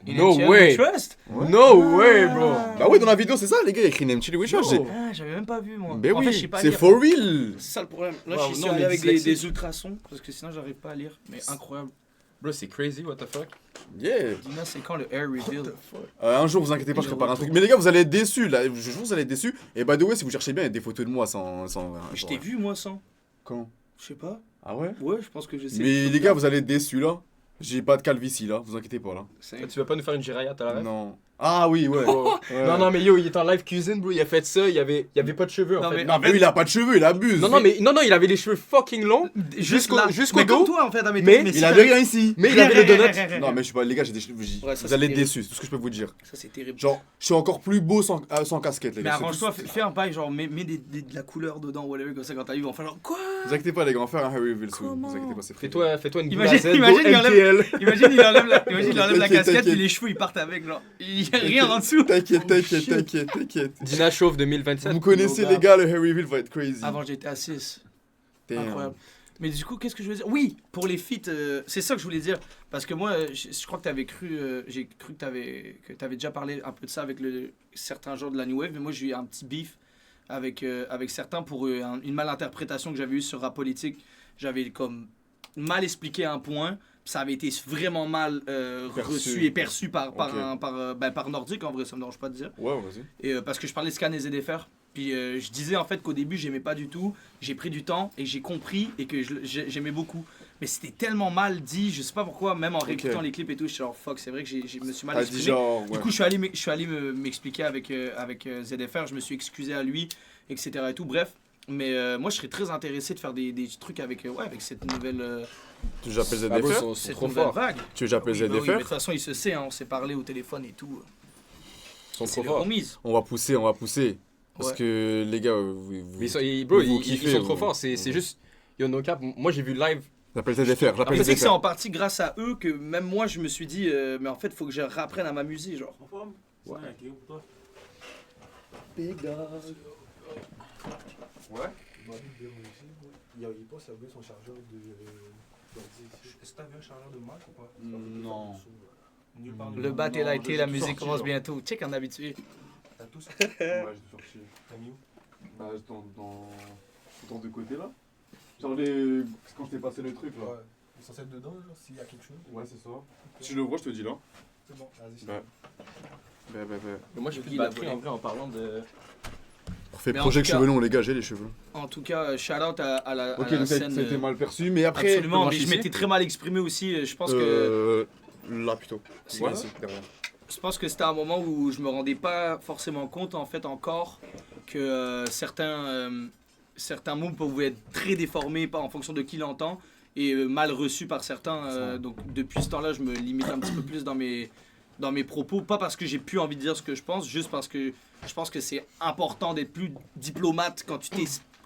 In No a way. Trust? No way, bro. Bah oui, dans la vidéo, c'est ça, les gars, il y a écrit Name Chili Wisher. Ah, j'avais même pas vu, moi. Ben En fait, je oui, sais pas c'est lire. for real. C'est ça le problème. Là, Wow, je suis non, allé mais avec dyslexie. des ultrasons parce que sinon, j'arrive pas à lire. Mais incroyable. Bro, c'est crazy, what the fuck. Yeah. Dina, c'est quand le air reveal? Un jour, vous inquiétez pas, je prépare un truc. Mais les gars, vous allez être déçus, là. Je jure, vous allez être déçus. Et by the way, si vous cherchez bien, il y a des photos de moi sans. Je t'ai vu, moi, sans. Quand? Je sais pas. Ah ouais? Ouais, je pense que je sais. Mais les gars, vous allez être déçus, là. J'ai pas de calvitie, là. Vous inquiétez pas, là. Tu vas pas nous faire une giraillette à la ref? Non. Ah oui, ouais. Oh. Ouais. Non, mais yo, il est en live cuisine, bro. Il a fait ça, il y avait pas de cheveux en Non, fait. mais- Non, mais lui, il a pas de cheveux, il abuse. Non, il avait les cheveux fucking longs. Jusqu'au mais dos. comme toi, en fait, Mais Il avait rien ici. Mais il avait le donut. Non, mais je sais pas, les gars, j'ai des cheveux. Ouais, ça, Vous allez c'est être déçus, c'est tout ce que je peux vous dire. Ça, c'est terrible. Genre, je suis encore plus beau sans casquette, les Mais gars. arrange-toi, fais un bail, genre, mets de la couleur dedans, whatever, comme ça, quand t'arrives, ils vont faire genre, quoi? Vous inquiétez pas, les gars, on va faire un Harry Reveal soon. Comment Vous inquiétez pas, c'est prévu. Fais-toi une boule Imagine- à Z, imagine, go il enlève- MTL. Imagine, il enlève la T'inquiète, casquette, t'inquiète. puis les cheveux, ils partent avec, genre. Il y a rien en dessous. T'inquiète. Dina Chauve 2027. Vous connaissez, les gars, le Harry Reveal va être crazy. Avant, j'étais à 6. Damn. Incroyable. Mais du coup, qu'est-ce que je veux dire? Oui, pour les feats, c'est ça que je voulais dire. Parce que moi, je crois que t'avais cru, j'ai cru que t'avais déjà parlé un peu de ça avec certains gens de la New Wave, mais moi j'ai eu un petit beef avec certains pour une malinterprétation que j'avais eue sur Rap Politique. J'avais comme mal expliqué un point, puis ça avait été vraiment mal reçu et perçu par Nordique, en vrai, ça me dérange pas de dire. Ouais, vas-y. Et, parce que je parlais de Scan et ZFR. Puis je disais en fait qu'au début j'aimais pas du tout, j'ai pris du temps et j'ai compris et que j'aimais beaucoup. Mais c'était tellement mal dit, je sais pas pourquoi, même en réécoutant les clips et tout, je suis genre fuck, c'est vrai que je me suis mal exprimé. Genre, Du coup je suis allé m'expliquer avec ZFR, je me suis excusé à lui, etc. et tout, bref. Mais moi je serais très intéressé de faire des trucs avec cette nouvelle, Tu veux que j'appelle Ah, bro, ZDFR? sont cette trop nouvelle forts. vague. Tu veux que j'appelle Oui, bah oui, mais de ZDFR? toute façon il se sait, hein, on s'est parlé au téléphone et tout. Ils sont C'est trop le forts. remise. On va pousser. Parce Ouais. que les gars, Mais bro, vous ils kiffez, sont trop vous. forts. C'est juste. Yo, no cap. Moi, j'ai vu live. J'appelle ZDFR, Après, j'appelle c'est que c'est ZDFR. en partie grâce à eux que même moi je me suis dit, mais en fait faut que je réapprenne à m'amuser, genre. Ouais. C'est pour toi. Big dog. Ouais. Il pense à son chargeur de. Est-ce que t'avais un chargeur de Mac ou pas? Non. Le bat est lighté, j'ai la tout musique sorti, commence genre. bientôt. Check un habitué. T'as tout ça? Ouais, j'ai sorti. T'as mis où? Bah, dans de côté là. Genre les. Quand je t'ai passé le truc là. Ouais. Il est censé être dedans, genre, s'il y a quelque chose. Ouais, c'est ça. Si je le vois, je te dis là. C'est bon, vas-y. Ouais. Bah. Mais moi, j'ai plus Qui de l'a batterie volé? en vrai en parlant de. On refait Mais en projet tout que cas- cheveux longs, les gars, j'ai les cheveux. En tout cas, shout out à la Ok, donc ça scène. a été mal perçu, mais après. Absolument, mais je blanchisser. m'étais très mal exprimé aussi. Je pense que Là plutôt. C'est- Ouais, c'est derrière. je pense que c'était un moment où je me rendais pas forcément compte en fait encore que certains mots pouvaient être très déformés en fonction de qui l'entend et mal reçus par certains. Donc depuis ce temps-là, je me limite un petit peu plus dans mes propos, pas parce que j'ai plus envie de dire ce que je pense, juste parce que je pense que c'est important d'être plus diplomate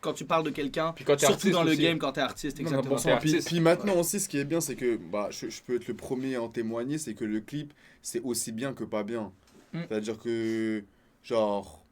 quand tu parles de quelqu'un, Puis quand t'es surtout artiste dans le aussi. game quand t'es artiste, Non, exactement. 100%. Puis, artiste. puis maintenant aussi, ce qui est bien, c'est que je peux être le premier à en témoigner, c'est que le clip, c'est aussi bien que pas bien. Mm. C'est-à-dire que, genre,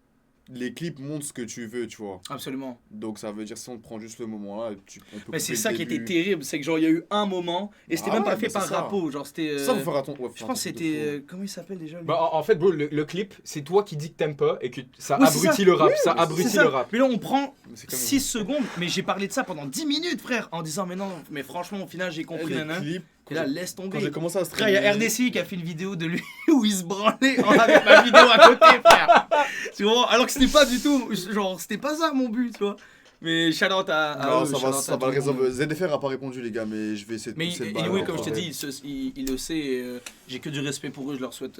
les clips montrent ce que tu veux, tu vois. Absolument. Donc ça veut dire si on te prend juste le moment là, on peut Mais c'est couper ça le qui était début. terrible, c'est que genre il y a eu un moment et c'était Ah même ouais, pas fait mais par c'est ça. Rapo, genre c'était. Ça, faut faire attention. Je pense que c'était comment il s'appelle déjà lui? Bah, en fait, bro, le clip, c'est toi qui dis que t'aimes pas et que ça Oui, c'est abrutit ça. le rap. Oui, Ça c'est abrutit ça. le rap. Mais là on prend C'est comme 6 secondes, mais j'ai parlé de ça pendant 10 minutes, frère, en disant mais non, mais franchement au final j'ai compris les nanan. clips. Et là laisse Quand tomber. j'ai commencé à Frère, il y streamer. a RDC qui a fait une vidéo de lui où il se branlait avec ma vidéo à côté, frère. Tu vois, alors que c'était pas du tout, genre c'était pas ça mon but, tu vois. Mais shout out à Non, eux, ça shout va, out à ça tout va le le monde. résolver. ZDFR a pas répondu, les gars, mais je vais essayer de Mais pousser le ballon. anyway, comme je te après. dis, il le sait. Et, j'ai que du respect pour eux. Je leur souhaite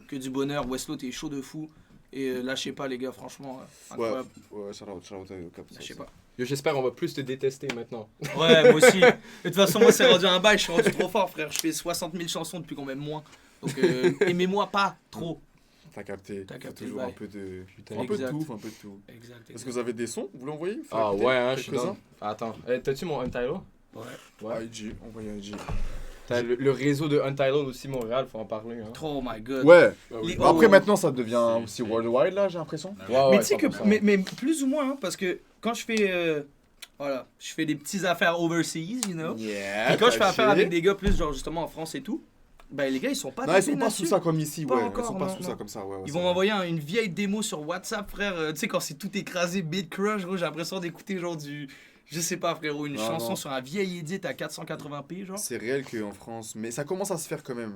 que du bonheur. Westlo, t'es chaud de fou. Et lâchez pas, les gars, franchement. Incroyable. Ouais, shout out au cap. Lâchez pas. Yo, j'espère on va plus te détester maintenant. Ouais, moi aussi. Mais de toute façon, moi, c'est rendu un bail. Je suis rendu trop fort, frère. Je fais 60 000 chansons depuis qu'on m'aime moins. Donc, aimez-moi pas trop. T'as capté. T'as Faut capté, toujours ouais. un peu de. Putain. Un peu de Exact. tout, un peu de tout. Exact. Est-ce que vous avez des sons? Vous voulez envoyer? Faut Ah écouter ouais, hein, je suis quelques-uns. dans. Attends, t'as-tu mon Untitled? Ouais. IG, envoyez IG. T'as le réseau de Untitled aussi, Montréal, faut en parler. Hein. Oh my god. Ouais. Les- Bah, après, oh. maintenant, ça devient aussi worldwide, là, j'ai l'impression. Mais tu sais que, mais plus ou moins, hein, parce que quand je fais, voilà, je fais des petites affaires overseas, you know. Yeah. Et quand je fais affaire touché. avec des gars plus genre justement en France et tout, ben les gars ils sont pas Non, ils tapés sont pas là-dessus. sous ça comme ici, Pas ouais. encore, Ils sont pas non, sous non. ça comme ça, ouais. Ils vont m'envoyer une vieille démo sur WhatsApp, frère. Tu sais, quand c'est tout écrasé, Beat Crush, gros, j'ai l'impression d'écouter genre du. Je sais pas, frérot, une Non, chanson non. sur un vieil edit à 480p, genre. C'est réel qu'en France, mais ça commence à se faire quand même.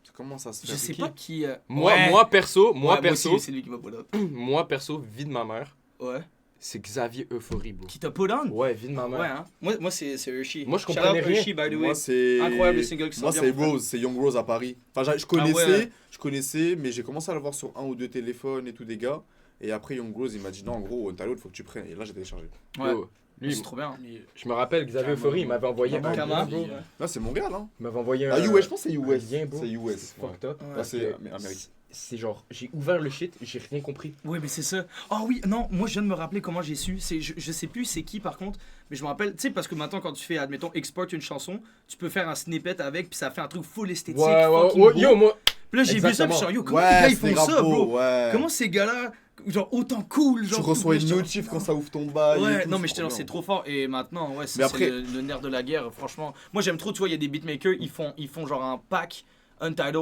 Ça commence à se Je faire. sais qui? pas qui. Moi, Ouais. moi perso, Ouais, moi perso, aussi, c'est lui qui m'a pull up. moi perso, vie de ma mère, Ouais. c'est Xavier Euphorie, bro. Qui t'a pull on? Ouais, vie de ma mère. Ouais, hein. Moi c'est Hershey. Moi, je Shout comprenais out rien. Hershey, by the way. Moi, c'est. Incroyable le single qui Moi, sort c'est bien, mon Rose, c'est Young Rose à Paris. Enfin, je connaissais, mais j'ai commencé à le voir sur un ou deux téléphones et tout des gars. Et après, Young Rose, il m'a dit non, en gros, t'as l'autre, faut que tu prennes. Et là, j'ai téléchargé. Ouais. Yo, lui, C'est trop bien. je me rappelle, Xavier Euphorie, il m'avait envoyé un Kama. lien, bro. Là, c'est Montréal, hein. Il m'avait envoyé un. Ah, US, je pense que c'est un US. lien, bro. C'est US. C'est fucked up. Ouais. Là, c'est Amérique. C'est genre, j'ai ouvert le shit, j'ai rien compris. Oui, mais c'est ça. Oh oui, non, moi je viens de me rappeler comment j'ai su. Je sais plus c'est qui par contre, mais je me rappelle, tu sais, parce que maintenant quand tu fais, admettons, export une chanson, tu peux faire un snippet avec, puis ça fait un truc full esthétique. fucking beau. Yo, moi. Puis là j'ai vu ça, puis je suis Exactement. genre, yo, comment les gars ils c'est font ça, grave beau, bro? ouais. Comment ces gars-là, genre autant cool. Genre, Tu reçois une j'étais genre, notif quand ça ouvre ton bail. Ouais, et tout, non, mais j'étais genre, bien. c'est trop fort. Et maintenant, ouais, c'est Mais après- le nerf de la guerre, franchement. Moi, j'aime trop, tu vois, il y a des beatmakers, ils font genre un pack Untitled.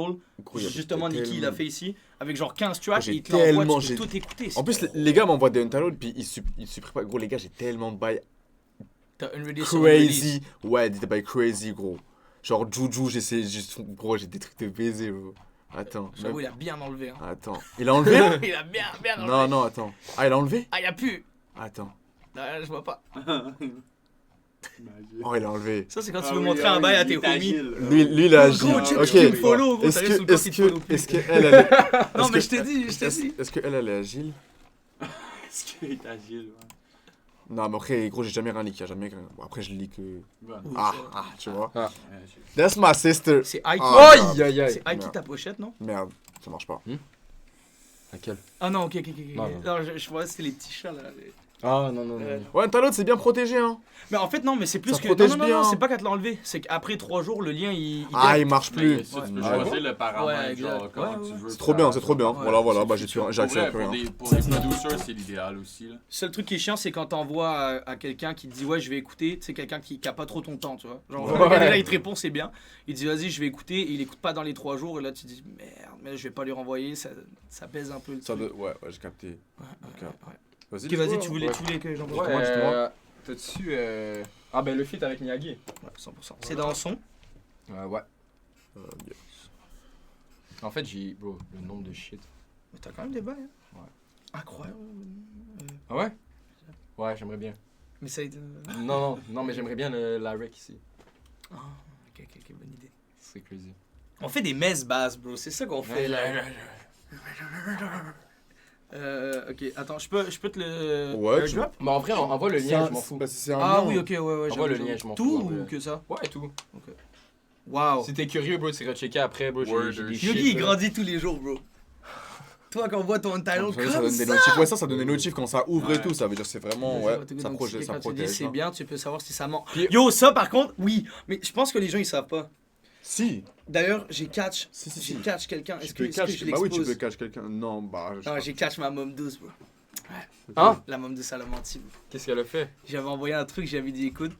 Gros, il y a Justement, Nicky, il a fait ici. Avec genre 15 tracks, J'ai et il te l'envoie, tellement- tu peux tout écouter. En plus, les gars m'envoient des Untitled, puis ils suppriment pas. Gros, les gars, j'ai tellement de bails t'as unreleased sur unreleased. crazy. Ouais, des bails crazy, gros. Genre, Juju, gros, j'ai des trucs de baiser, gros. Attends. J'avoue, il a bien enlevé. Hein. Attends. Il a enlevé là Il a bien enlevé. Non, non, attends. Ah, il a enlevé Ah, il a plus. Attends. Là, je vois pas. Oh, il a enlevé. Ça, c'est quand tu veux montrer un bail à tes homies. Lui, il a agi. Gros, check Ok. ce qu'il me follow, gros. Est-ce T'as raison, que, quand est-ce il te follow que, plus. est-ce que elle est... Non, est-ce mais que- je t'ai dit. Est-ce qu'elle est agile Est-ce qu'il est agile, ouais. Non, mais après, gros, j'ai jamais rien leaké. Jamais... Bon, après, je lis que... Bon. Ah, tu vois. Ah. That's my sister. C'est Ike. Ah, Aïe, aïe, aïe. C'est Ike ta pochette, non? Merde, ça marche pas. Laquelle? Ah non, ok. Non, Non, je vois, c'était les petits chats là. Ah, non, non, non. Ouais, Untitled, c'est bien protégé, hein. Mais en fait, non, mais c'est plus Ça que. protège Non, bien. c'est pas qu'elle te l'a enlevé. C'est qu'après 3 jours, le lien il. Ah, il marche Mais plus. ça, tu peux Ah, choisir le paramètre, Ouais, genre, exact. comment Ouais, tu ouais. veux. C'est trop bien, c'est trop bien. Ouais. Voilà, bah, j'ai Pour accès à vrai, plus rien. pour les producers, c'est l'idéal aussi, là. Seul truc qui est chiant, c'est quand t'envoies à quelqu'un qui te dit ouais, je vais écouter. C'est quelqu'un qui a pas trop ton temps, tu vois. Genre, Ouais. le gars, là, il te répond, c'est bien. Il te dit vas-y, je vais écouter. Et il écoute pas dans les 3 jours. Et là, tu te dis merde, mais je vais pas lui renvoyer. Ça pèse un peu le truc. Ouais, j'ai capté. Ouais. Vas-y, Ok, dis-moi. vas-y, tu voulais que j'envoie. Ouais, Moi, dis-moi. t'as-tu. Ah, ben le feat avec Miyagi. Ouais, 100%. C'est dans le son. Ouais. En fait, j'ai. Bro, le nombre de shit. Mais t'as quand même des bails. Hein. Ouais. Incroyable. Ah ouais? Ouais, j'aimerais bien. Mais ça a été. Non, mais j'aimerais bien la rec ici. Ah, ok, bonne idée. C'est crazy. On fait des messes basses, bro. C'est ça qu'on fait là. Ok, attends, je peux te le Ouais, airdrop? Mais en vrai, envoie le lien, je m'en fous. C'est un Ah lien. oui, ok, ouais. Envoie le j'avoue. lien, je m'en Tout fous, en ou vrai. que ça? Ouais, tout. Waouh. Si t'es curieux, bro, tu iras checker après, bro. Word, J'ai des shit. shit. Yogi, il là. grandit tous les jours, bro. Toi, quand on voit ton Untitled Ça comme donne des ça. notifs. Ouais, ça donne des notifs quand ça ouvre et Ouais. tout. Ça veut dire que c'est vraiment. Ouais, ça protège. Ça Quand tu dis protège. c'est hein. bien, tu peux savoir si ça ment. Puis- Yo, ça par contre, oui. Mais je pense que les gens ils savent pas. Si. D'ailleurs, j'ai catch. Si. J'ai catch quelqu'un. Tu Est-ce peux que je Bah oui, tu l'expose? peux catch quelqu'un. Non, bah. je sais Non, pas. j'ai catch ma mom douce, bro. Hein? La mom douce, elle a menti, bro. Qu'est-ce qu'elle a fait? J'avais envoyé un truc, j'avais dit écoute.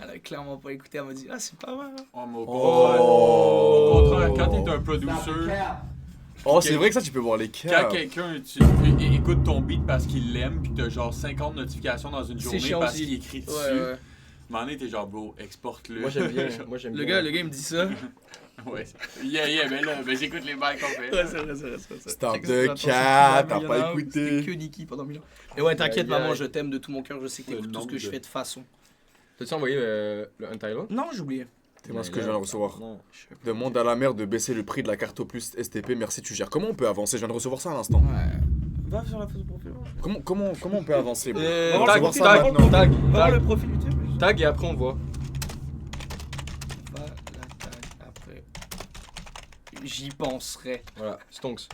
Elle a clairement pas écouté, elle m'a dit ah, c'est pas mal. Hein. Oh, mais au Oh. contraire, quand t'es un producer, Oh, c'est vrai que ça, tu peux voir les quand cas. quelqu'un écoute ton beat parce qu'il l'aime, pis t'as genre 50 notifications dans une C'est journée chiant parce aussi. qu'il écrit dessus, Ouais, à ouais. un moment donné, t'es genre, bro, exporte-le. Moi, j'aime bien. Moi, j'aime Le bien. gars, il me dit ça. Ouais. Yeah, mais là, ben, j'écoute les bails qu'on fait. Ouais, c'est vrai. Stop Check de ça, attention, cap, il y t'as en pas a un, écouté. C'était que Niki pendant 1000 ans. Et ouais, t'inquiète, Aïe, aïe. maman, je t'aime de tout mon cœur, je sais que Le t'écoutes tout ce que nombre je de- fais de façon. T'as-tu envoyé le Untitled? Non, j'ai oublié. C'est moi ce que je viens de recevoir. Non. Demande à la mère de baisser le prix de la carte au plus STP. Merci, tu gères. Comment on peut avancer? Je viens de recevoir ça à l'instant. Ouais. Va sur la photo profil. Comment on peut avancer, bro? Euh, On va Tag, recevoir ça tag, maintenant. tag, Va voir tag, le profil YouTube. tag et après on voit. Va la tag après. J'y penserai. Voilà, Stonks.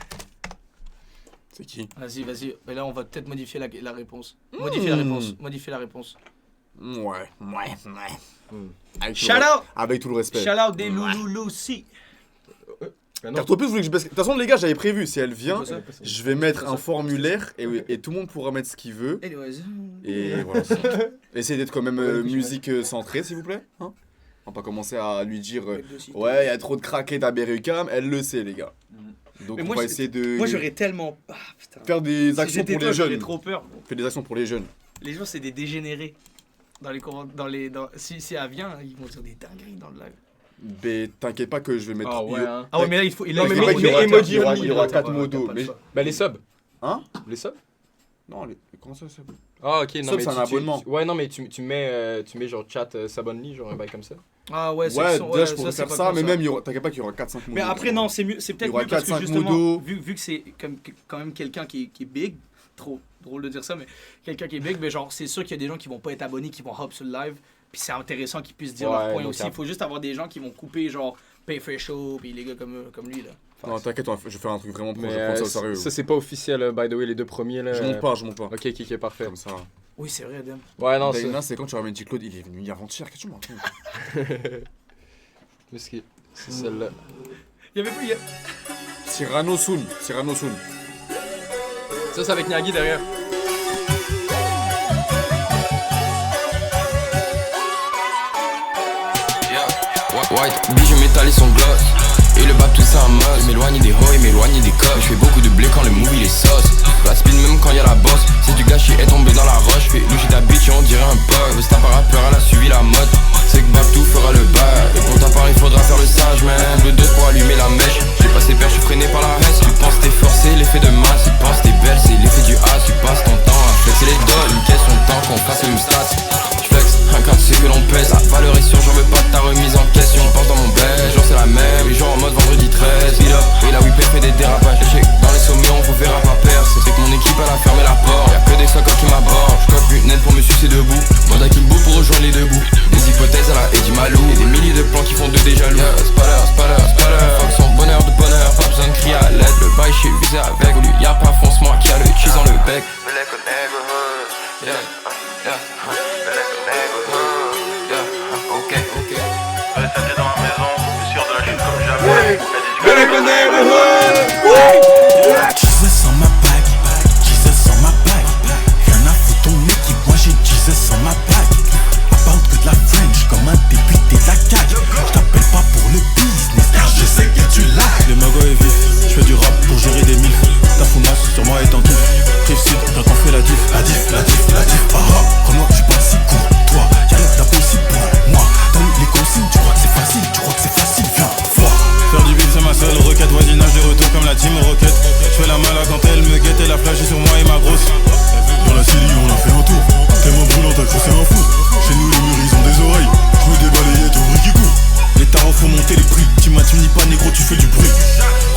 C'est qui? Vas-y. Et là, on va peut-être modifier la réponse. Hmm. Modifier la réponse. Ouais. Avec tout Shout le- out! Avec tout le respect. Shout out des Loulou Lucy. Mais non. Carte au plus, vous voulez que je baisse. De toute façon, les gars, j'avais prévu. Si elle vient, C'est quoi je vais mettre un formulaire et tout le monde pourra mettre ce qu'il veut. Anyways. Et voilà. Essayez d'être quand même musique centrée, s'il vous plaît. Hein, on va pas commencer à lui dire ouais, il y a trop de craquettes à Berry-UQAM. Elle le sait, les gars. Donc Mais on moi, va j'ai- essayer de Moi, j'aurais tellement. Ah, putain. faire des Si actions j'étais pour toi, les j'aurais jeunes. trop peur. Fais des actions pour les jeunes. Les gens, c'est des dégénérés. Si elle vient, ils vont dire des dingueries dans le live. Mais t'inquiète pas que je vais mettre. Ah ouais, hein. Ah ouais, mais là, il faut. Non, mais il faut- il y aura emoji il y aura- only, il y aura là, 4 t'as mots pas d'eau. le Mais choix. Bah les subs. hein? Les subs? Non, comment ça ça Ah ok, non Sub, mais c'est un abonnement. ouais non mais tu mets genre chat s'abonne-ly, genre un bail comme ça. Ah ouais, Ouais, section, déjà je pourrais c'est faire pas ça, comme mais même t'inquiète pas qu'il y aura 4-5 mots Mais d'eau. après, non, c'est mieux. C'est Il y peut-être aura mieux parce que 4-5 justement, mots d'eau. vu que c'est quand même quelqu'un qui est big, trop drôle de dire ça, mais quelqu'un qui est big, mais genre, c'est sûr qu'il y a des gens qui vont pas être abonnés, qui vont hop sur le live, puis c'est intéressant qu'ils puissent dire Ouais, leur point no aussi. cap. Il faut juste avoir des gens qui vont couper, genre, Pay for Show, puis les gars comme lui, là. Non, t'inquiète, je vais faire un truc vraiment pro, Mais je vais prendre ça au sérieux. ça c'est pas officiel by the way les deux premiers là. Je monte pas. Ok, parfait. Comme ça. Oui, c'est vrai, Dem. Ouais non c'est. Dana, c'est quand tu ramènes Claude, il est venu avant-hier, qu'est-ce que tu m'en racontes? C'est celle-là. Il y avait plus. Cyrano Soon. Ça, c'est avec Nagui derrière. White, bijou métallique son gloss. Et le bap tout ça en mode. M'éloigner des hoes et m'éloigner des cops. Je fais beaucoup de blé quand le movie les sauce. La speed même quand y'a la bosse. C'est du gâchis est tombé dans la roche. Fais loucher ta bitch et on dirait un bug. C'est un rappeur, elle a suivi la mode. C'est que bap tout fera le bail. Et pour ta part il faudra faire le sage man. Le 2 pour allumer la mèche. J'ai passé père, je suis freiné par la haine. Tu penses t'es forcé, l'effet de masse. Tu penses t'es belle, c'est l'effet du as. Tu passes ton temps à flexer les dollars. Une question de temps qu'on fasse le stats. Quand tu sais que l'on pèse, la valeur est sûre, j'en veux pas de ta remise en question. Je pense dans mon bed, genre c'est la même, les jours en mode vendredi 13. Beat up, et la whip fait des dérapages. Échec dans les sommets, on vous verra pas percer. C'est que mon équipe elle a fermé la porte, y'a que des socles qui m'abordent. J'cope une net pour me sucer debout, mode à Kimbo pour rejoindre les deux bouts. Des hypothèses à la Eddie Malou, et des milliers de plans qui font de déjà jaloux. Fuck son bonheur de bonheur, pas besoin de crier à l'aide. Le bail chez visé avec, au lieu y'a pas fonce-moi qui a le cheese dans le bec. Jesus on ma bague, Jesus on ma bague. Rien à foutre ton équipe, moi j'ai Jesus on ma bague. About que de la French comme un député de la CAQ. J't'appelle pas pour le business car je sais que tu l'as. Le mago est vif, j'fais du rap pour gérer des milfs. Ta foumasse sur moi est en kiff. Rive sud, quand on fait la diff. La diff. Ah ah, Renoir, j'suis pas si court. Toi, y'a l'air d'impossible pour moi. Donne les consignes, tu crois que c'est facile, viens, fort. Faire du beat c'est ma seule requête, voisinage de retour comme la team Rocket. J'fais la mala quand elle me guette, elle a flashé sur moi et ma grosse. Dans la city on a fait un tour, tellement brûlant t'as cru c'est un fou. Chez nous les murs ils ont des oreilles, j'mets des balayettes au bruit qui court. Les tarots font monter les prix, tu m'intimides pas négro tu fais du bruit.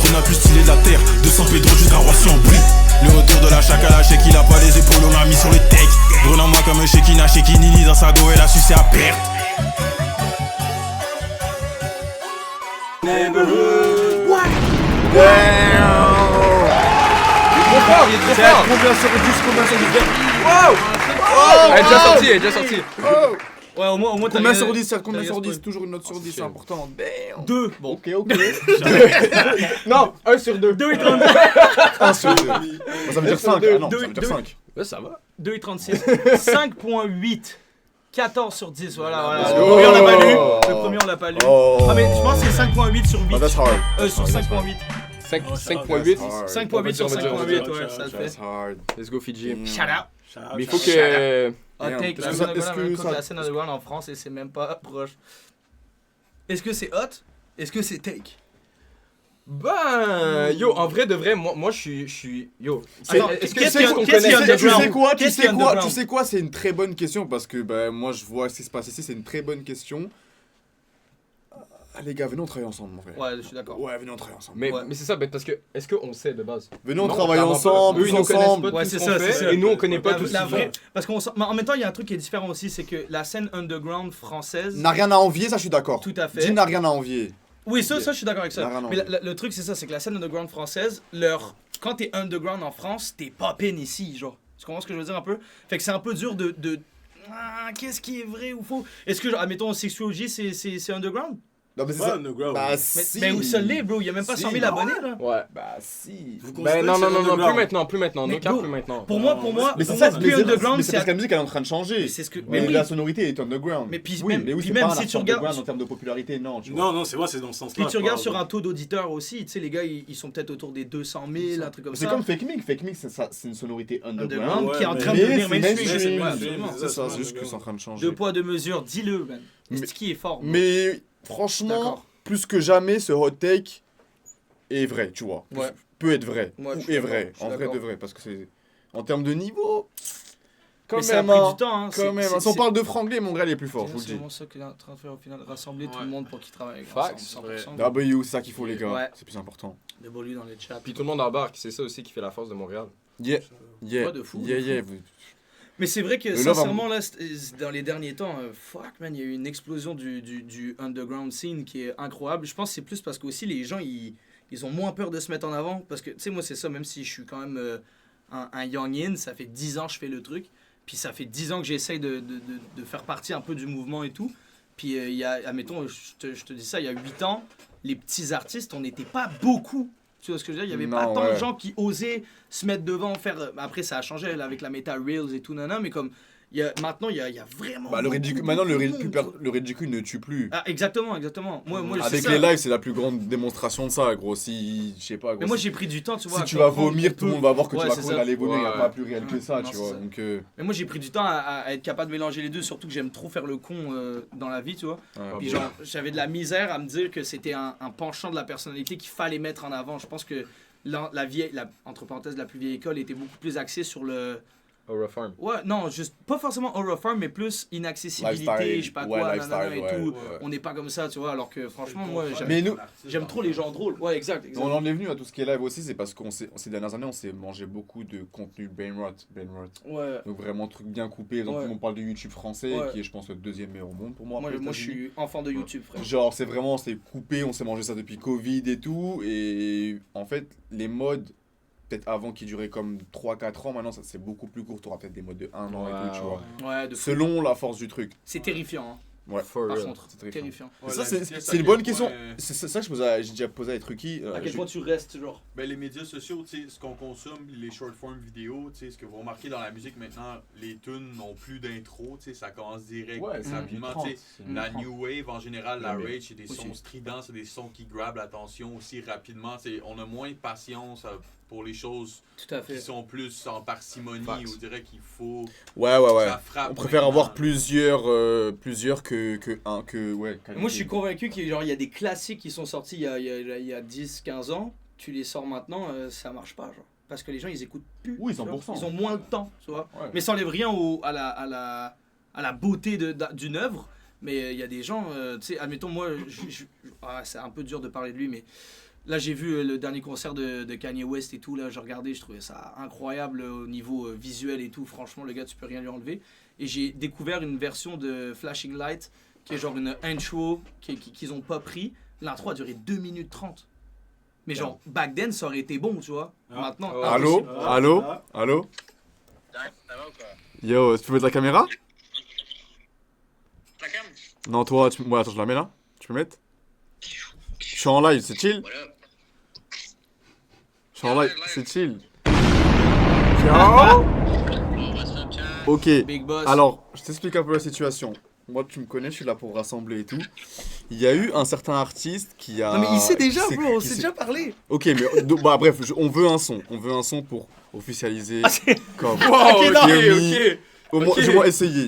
Rona plus stylé de la terre, de San Pedro jusqu'à Roissy en bruit. Le retour de la chacala, chez qu'il a pas les épaules, on l'a mis sur le tech. Brûlant moi comme Shekina, Shekinini dans sa go, elle a sucé à perte. Neighborhood. What? Damn! Il est trop fort, il est trop fort! Combien sur 10, combien sur 10? Wow! Elle est déjà sortie, Ouais, au moins t'as Combien rien- sur 10? C'est combien t'as sur rien 10? Toujours une note sur 10, c'est important. Damn. 2. Bon. Ok. Non, 1 sur 2. 2 et 32. 1 sur 2. Ça veut dire 5. Ah non, ça veut dire 5. Ouais, ça va. 2 et 36. 5.8. 14 sur 10, voilà. Let's Le go. premier on l'a pas lu. Le premier on l'a pas lu. Oh. Ah mais je pense que c'est 5.8 sur 8. Bah, that's hard. Sur 5.8. 5.8. 5.8 sur 5.8, ouais, ça le fait. That's hard. Let's go Fidji. Shout out. Mais il faut que... Hot Damn. take, Est-ce que la scène underground en France et c'est même pas proche. Est-ce que c'est hot? Est-ce que c'est take? Ben, yo, en vrai de vrai, moi je suis, yo. Attends, Est-ce que qu'est-ce c'est qu'il y a- ce qu'on qu'est-ce qu'il y a connaît? Tu sais underground? quoi, Qu'est-ce qu'il y a underground? tu sais quoi, c'est une très bonne question parce que ben moi je vois ce qui se passe ici, c'est une très bonne question. Ah, les gars, venez on travaille ensemble mon frère. Ouais, je suis d'accord. Ouais, venez on travaille ensemble. Mais, Ouais. mais c'est ça, parce que, est-ce qu'on sait de base? Venez on Non, travaille clairement pas. ensemble, Eux, tous ils nous connaissent ensemble. pas Ouais, tout c'est ce ça, qu'on c'est fait, ça. et nous on connaît pas La- tout ce la qu'ils vraie- font. Parce qu'en mais en même temps, il y a un truc qui est différent aussi, c'est que la scène underground française. N'a rien à envier, ça je suis d'accord. Tout à fait. Jim n'a rien à envier. Oui, ça je suis d'accord avec N'a ça. rien à Mais envier. le truc, c'est ça, c'est que la scène underground française, quand t'es underground en France, t'es poppin ici, genre. Tu comprends ce que je veux dire un peu? Fait que c'est un peu dur de qu'est-ce qui est vrai ou faux? Est-ce que, admettons, Sexuology, c'est underground? Non mais c'est Ouais, ça. underground. Bah Mais, si. mais où ça l'est, bro? Il y a même pas Si, 100 000 non. abonnés, là. Ouais. Bah si. Vous Ben considérez non, que c'est plus underground? maintenant, Mais no cap, bro, plus maintenant. Pour moi, Mais c'est pour ça, moi, mais plus c'est underground, mais c'est parce que la musique elle est en train de changer. c'est ce que. Mais Mais oui. la sonorité est underground. Mais puis oui, même- mais oui, puis c'est même pas un si tu artiste regardes- underground en termes de popularité, non. Tu vois. Non, non, c'est vrai, c'est dans ce sens-là. Puis tu je regardes parle. sur un taux d'auditeur aussi, tu sais, les gars, ils sont peut-être autour des 200 000, un truc comme C'est ça. comme Fake Mix. Fake Mix, c'est une sonorité underground. Underground Ouais, qui est en mais- train de Mais devenir c'est mainstream. mainstream. Ouais, absolument. absolument. C'est ça, c'est juste underground. que c'est en train de changer. Deux poids, deux mesures, dis-le, man. Mais- C'est qui est fort. bro. Mais franchement, D'accord. plus que jamais, ce hot take est vrai, tu vois. Ouais. Peut être vrai. Ouais, je ou suis est d'accord, vrai. je suis En vrai d'accord. de vrai. Parce que c'est. En termes de niveau. Quand Mais ça a même. pris hein, du temps, hein. Quand même. Si on parle de franglais, mon gars, il est plus fort, je vous le C'est dis. vraiment ça qu'il est en train de faire au final, rassembler tout Ouais. le monde pour qu'ils travaillent Facts. ensemble, 100%. W, c'est ça qu'il faut, les gars. Ouais. C'est plus important. De Bolu dans les chats. Puis tout le monde embarque, c'est ça aussi qui fait la force de Montréal. Yeah. Yeah. Ouais, de fou, Yeah, de yeah. Mais c'est vrai que, Le love sincèrement, là, dans les derniers temps, fuck, man, il y a eu une explosion du underground scene qui est incroyable. Je pense que c'est plus parce qu'aussi les gens, ils ont moins peur de se mettre en avant. Parce que, tu sais, moi, c'est ça, même si je suis quand même un youngin, ça fait 10 ans que je fais le truc. Puis ça fait 10 ans que j'essaye de faire partie un peu du mouvement et tout. Puis il y a, admettons, je te dis ça, il y a 8 ans, les petits artistes, on n'était pas beaucoup Tu vois ce que je veux dire? Il y avait Non, pas tant de ouais. gens qui osaient se mettre devant, faire. Après, ça a changé là, avec la méta Reels et tout, nana, mais comme. Maintenant, il y a vraiment. Bah, le ridicule, maintenant, le ridicule ne tue plus. Ah, exactement. Moi, c'est Avec ça. les lives, c'est la plus grande démonstration de ça, gros. Si, je sais pas, gros. Mais moi, si- j'ai pris du temps, tu vois. Si à tu vas comprendre vomir, un tout le peu. monde va voir que Ouais, tu vas c'est courir ça. à les vomir, il n'y a Ouais. pas plus réel que ça, Non, tu c'est vois. ça. Donc, Mais moi, j'ai pris du temps à être capable de mélanger les deux, surtout que j'aime trop faire le con dans la vie, tu vois. Puis genre, j'avais de la misère à me dire que c'était un penchant de la personnalité qu'il fallait mettre en avant. Je pense que entre parenthèses, la plus vieille école était beaucoup plus axée sur le... Aura Farm. Ouais, non, juste pas forcément Aura Farm, mais plus inaccessibilité, Lifestyle, je sais pas ouais, quoi, lifestyle, nanana et ouais, tout. ouais. On n'est pas comme ça, tu vois, alors que franchement, moi, Mais nous, j'aime trop les gens drôles. Ouais, exact. on en est venu à tout ce qui est live aussi, c'est parce que ces dernières années, on s'est mangé beaucoup de contenu brainrot. Ouais. Donc vraiment, truc bien coupé. Donc, Ouais. tout le monde parle de YouTube français, Ouais. qui est, je pense, le deuxième meilleur au monde pour moi. Moi, après les moi je États-Unis. suis enfant de YouTube, frère. Genre, c'est coupé, on s'est mangé ça depuis Covid et tout. Et en fait, les modes, peut-être avant qui duraient comme 3-4 ans, maintenant, ça c'est beaucoup plus court. Tu auras peut-être des modes de 1 an et tout, tu vois. Ouais, de fou. Selon la force du truc. C'est terrifiant, hein, Ouais. For par real. contre. C'est terrifiant. Terrifiant. Ça, c'est une bonne question. C'est ça que j'ai déjà posé à Trucky. À quel point tu restes, genre. Ben, les médias sociaux, tu sais, ce qu'on consomme, les short form vidéos, tu sais, ce que vous remarquez dans la musique maintenant, les tunes n'ont plus d'intro, tu sais, ça commence direct, rapidement, tu sais. La new wave, en général, la rage, c'est des Aussi. sons stridents, c'est des sons qui grabent l'attention aussi rapidement, tu sais. On a moins de patience pour les choses Tout à qui fait. sont plus en parcimonie, Facts. on dirait qu'il faut Ouais. ça frappe On préfère maintenant. avoir plusieurs que un. Ouais. Moi, je suis convaincu qu'il y a des classiques qui sont sortis il y a 10-15 ans. Tu les sors maintenant, ça marche pas, genre. Parce que les gens, ils écoutent plus. Oui, tu vois. 100%. Ils ont moins de temps, tu vois. Ouais. Mais ça enlève rien à la beauté d'une œuvre. Mais il y a des gens, tu sais, admettons, moi, c'est un peu dur de parler de lui, mais là, j'ai vu le dernier concert de Kanye West et tout. Là, j'ai regardé, je trouvais ça incroyable au niveau visuel et tout. Franchement, le gars, tu peux rien lui enlever. Et j'ai découvert une version de Flashing Light qui est genre une intro qu'ils ont pas pris. L'intro a duré 2 minutes 30. Mais genre, back then, ça aurait été bon, tu vois. Maintenant, Oh. Allô impossible. Allô Yo, tu peux mettre la caméra La cam? Non, toi, ouais, attends, je la mets là. Tu peux mettre Je suis en live, c'est chill. Voilà. Je suis en live, c'est chill. Ciao. On va se faire Ok, Big Boss. alors, je t'explique un peu la situation. Moi, tu me connais, je suis là pour rassembler et tout. Il y a eu un certain artiste qui a... Non, mais il sait déjà, qui s'est- bro, on qui s'est s'est- déjà parlé. Ok, mais bah, bref, on veut un son. On veut un son pour officialiser comme... Ok, non. Yumi. Au moins, Ok.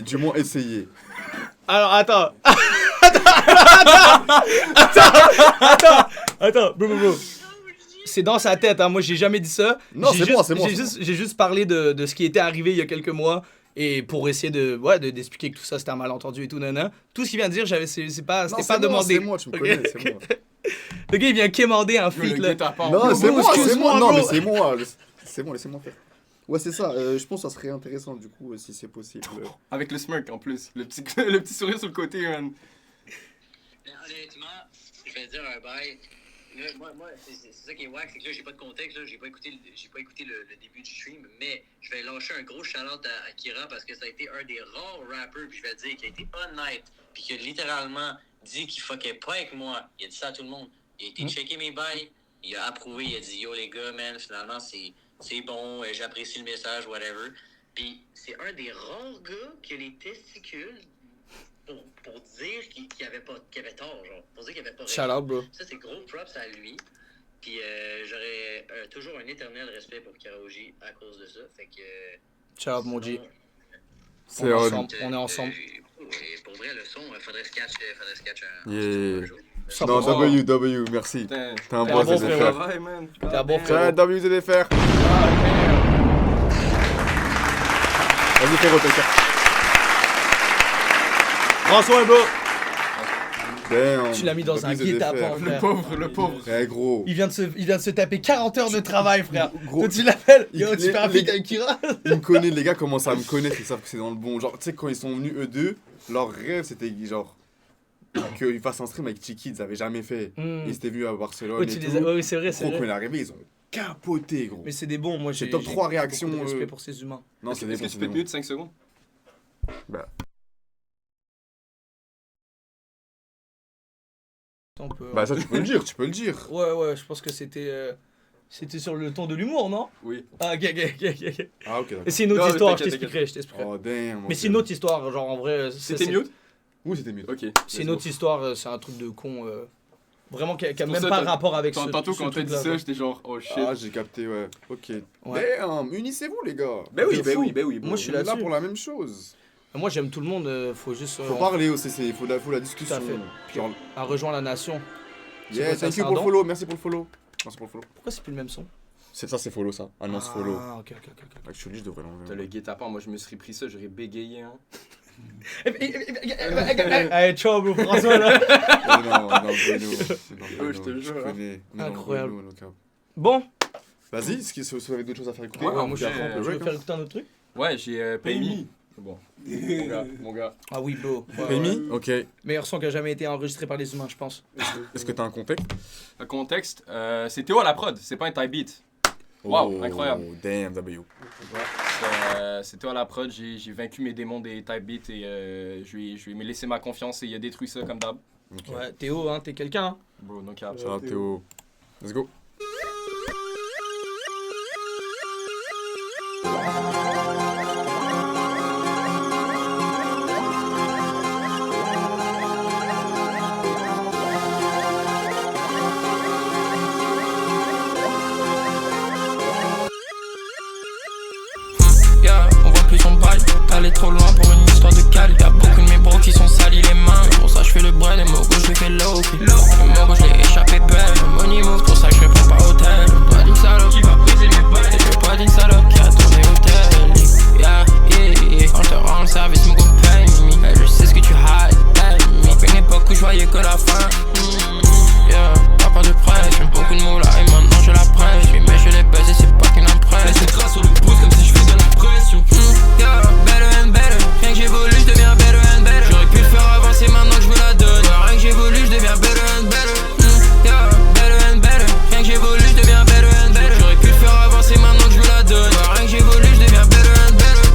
du moins essayer. Alors, attends. Attends, bro. C'est dans sa tête, hein. Moi, j'ai jamais dit ça. Non, J'ai c'est moi, juste- c'est moi. J'ai juste parlé de ce qui était arrivé il y a quelques mois. Et pour essayer d'expliquer que tout ça c'était un malentendu et tout, nana. Tout ce qu'il vient de dire, c'était pas demandé. C'est moi, tu me connais, Ok. c'est moi. Le gars, il vient quémander un feat, là. Non, c'est moi, excuse-moi, Non, bro. mais c'est moi. C'est moi, laissez-moi faire. Ouais, c'est ça. Je pense que ça serait intéressant, du coup, si c'est possible. Avec le smirk en plus. Le petit sourire sur le côté, man. Mais honnêtement, je vais te dire un bail. Là, moi c'est ça qui est wack, c'est que là, j'ai pas de contexte, là, j'ai pas écouté le début du stream, mais je vais lâcher un gros shout-out à Kira parce que ça a été un des rares rappers, puis je vais dire, qui a été honnête, puis qui a littéralement dit qu'il fuckait pas avec moi. Il a dit ça à tout le monde. Il a été checker mes bails, il a approuvé, il a dit, yo les gars, man, finalement, c'est bon, j'apprécie le message, whatever. Puis c'est un des rares gars qui a les testicules pour dire qu'il avait tort, genre. Pour dire qu'il avait pas raison. Shout out, bro. Ça, c'est gros props à lui. Puis j'aurais toujours un éternel respect pour Karaoji à cause de ça. Fait que. Shout out, mon G. C'est On est on. ensemble. On est ensemble. Et pour vrai, le son, faudrait sketch un Yeah. jour. Non, 100%. WW, merci. Putain. T'es un T'es bon un bon ZFR. frérot. Travail, man. T'es un bon Ciao, frérot. WZFR. Vas-y, frérot, t'inquiète. Prends soin, bro. Damn. Tu l'as mis dans un WZFR. guet-apens, frère. Le pauvre. Eh, gros. Il vient de se taper 40 heures de travail, frère. Gros. Toi, tu l'appelles. Il- Yo, tu fais un les- feat avec Kira. Ils me connaissent, les gars commencent à me connaître, ils savent que c'est dans le bon. Genre, tu sais, quand ils sont venus, eux deux, leur rêve c'était genre qu'ils fassent un stream avec Chiki, ils avaient jamais fait. Hmm. Ils étaient venus à Barcelone. Ouais, et tu tout. les as... ouais, c'est vrai, c'est Gros, quand vrai. il est arrivé, ils ont capoté, gros. Mais c'est des bons, moi C'est j'ai. top j'ai 3 réactions, beaucoup de respect pour ces humains. Non, c'est des Est-ce que bons, tu c'est peux des te bons. mute 5 secondes? On peut- Bah, ça, tu peux le dire, tu peux le dire. Ouais, je pense que c'était. C'était sur le ton de l'humour, non? Oui. Ah, ok. Ah, ok, Et d'accord. c'est une autre Non, histoire, je t'inquiète, t'expliquerai. Oh, damn. Mais c'est une autre histoire, genre en vrai. C'était mute? Oui, c'était mieux. Ok. C'est une autre histoire, c'est un truc de con. Vraiment qui a pour même ça, pas rapport avec ce Tantôt, quand t'as dit truc-là, ça, quoi. j'étais genre, oh shit. Ah, j'ai capté, ouais. Ok. Ouais. Damn, unissez-vous, les gars. Ben oui, de ben fou. oui, ben oui. Moi, je suis On est là là-dessus. pour la même chose. Moi, j'aime tout le monde, faut juste. Faut parler au CC, faut la discussion. Tout à fait. Genre, À rejoindre la nation. C'est yeah, quoi ça, thank c'est you un pour le don? follow, merci pour le follow. Merci pour le follow. Pourquoi c'est plus le même son? Ça, c'est follow, ça. Annonce follow. Ah, ok. Actually, je devrais l'enlever. T'as le guet-apens, moi je me serais pris ça, j'aurais bégayé. Hein. Allez, ciao, bro, François, là. Non, Je te jure, hein. Incroyable. Bon. Vas-y, est-ce que vous avez d'autres choses à faire écouter? Ouais, moi, moi, je j'ai- veux faire écouter un autre truc? Ouais, j'ai Payme. Bon. Mon gars. Ah oui, bro. Payme? Ok. Meilleur son qui a jamais été enregistré par les humains, je pense. Est-ce que t'as un contexte? Le contexte, c'est Théo à la prod, c'est pas un type beat. Wow, incroyable. Damn, W. C'est Théo à la prod, j'ai vaincu mes démons des type beats et je lui ai laissé ma confiance et il a détruit ça comme d'hab. Ok. Ouais, Théo, hein, t'es quelqu'un, hein. Bro, no cap. Shout out Théo. Let's go. Yeah, on voit plus son bail. T'allais trop loin pour une histoire de cali. Y'a beaucoup de mes bros qui sont salis les mains. Pour ça je fais le bread et Mogo je lui fais low. Le Mogo je l'ai échappé belle. Money move, pour ça que je prends pas hôtel. Pas d'une salope qui va briser mes balles. Je pas d'une salope qui a tourné hôtel. Yeah, on te rend le service, Mogo paye me. Je sais ce que tu hide, paye me. Une époque où je voyais que la fin. Yeah, pas de presse, j'aime beaucoup de mots là et maintenant je la presse. Je mets je les baise et c'est pas qu'une impresse. Laisse les traces sur le pouce comme si je faisais la pression. Yeah, better and better. Rien que j'évolue, je deviens better and better. J'aurais pu le faire avancer, maintenant que je vous la donne. Rien que j'évolue, je deviens better and better. Yeah, better and better. Rien que j'évolue, je deviens better and better. J'aurais pu le faire avancer, maintenant que je vous la donne. Rien que j'évolue, je deviens better and better.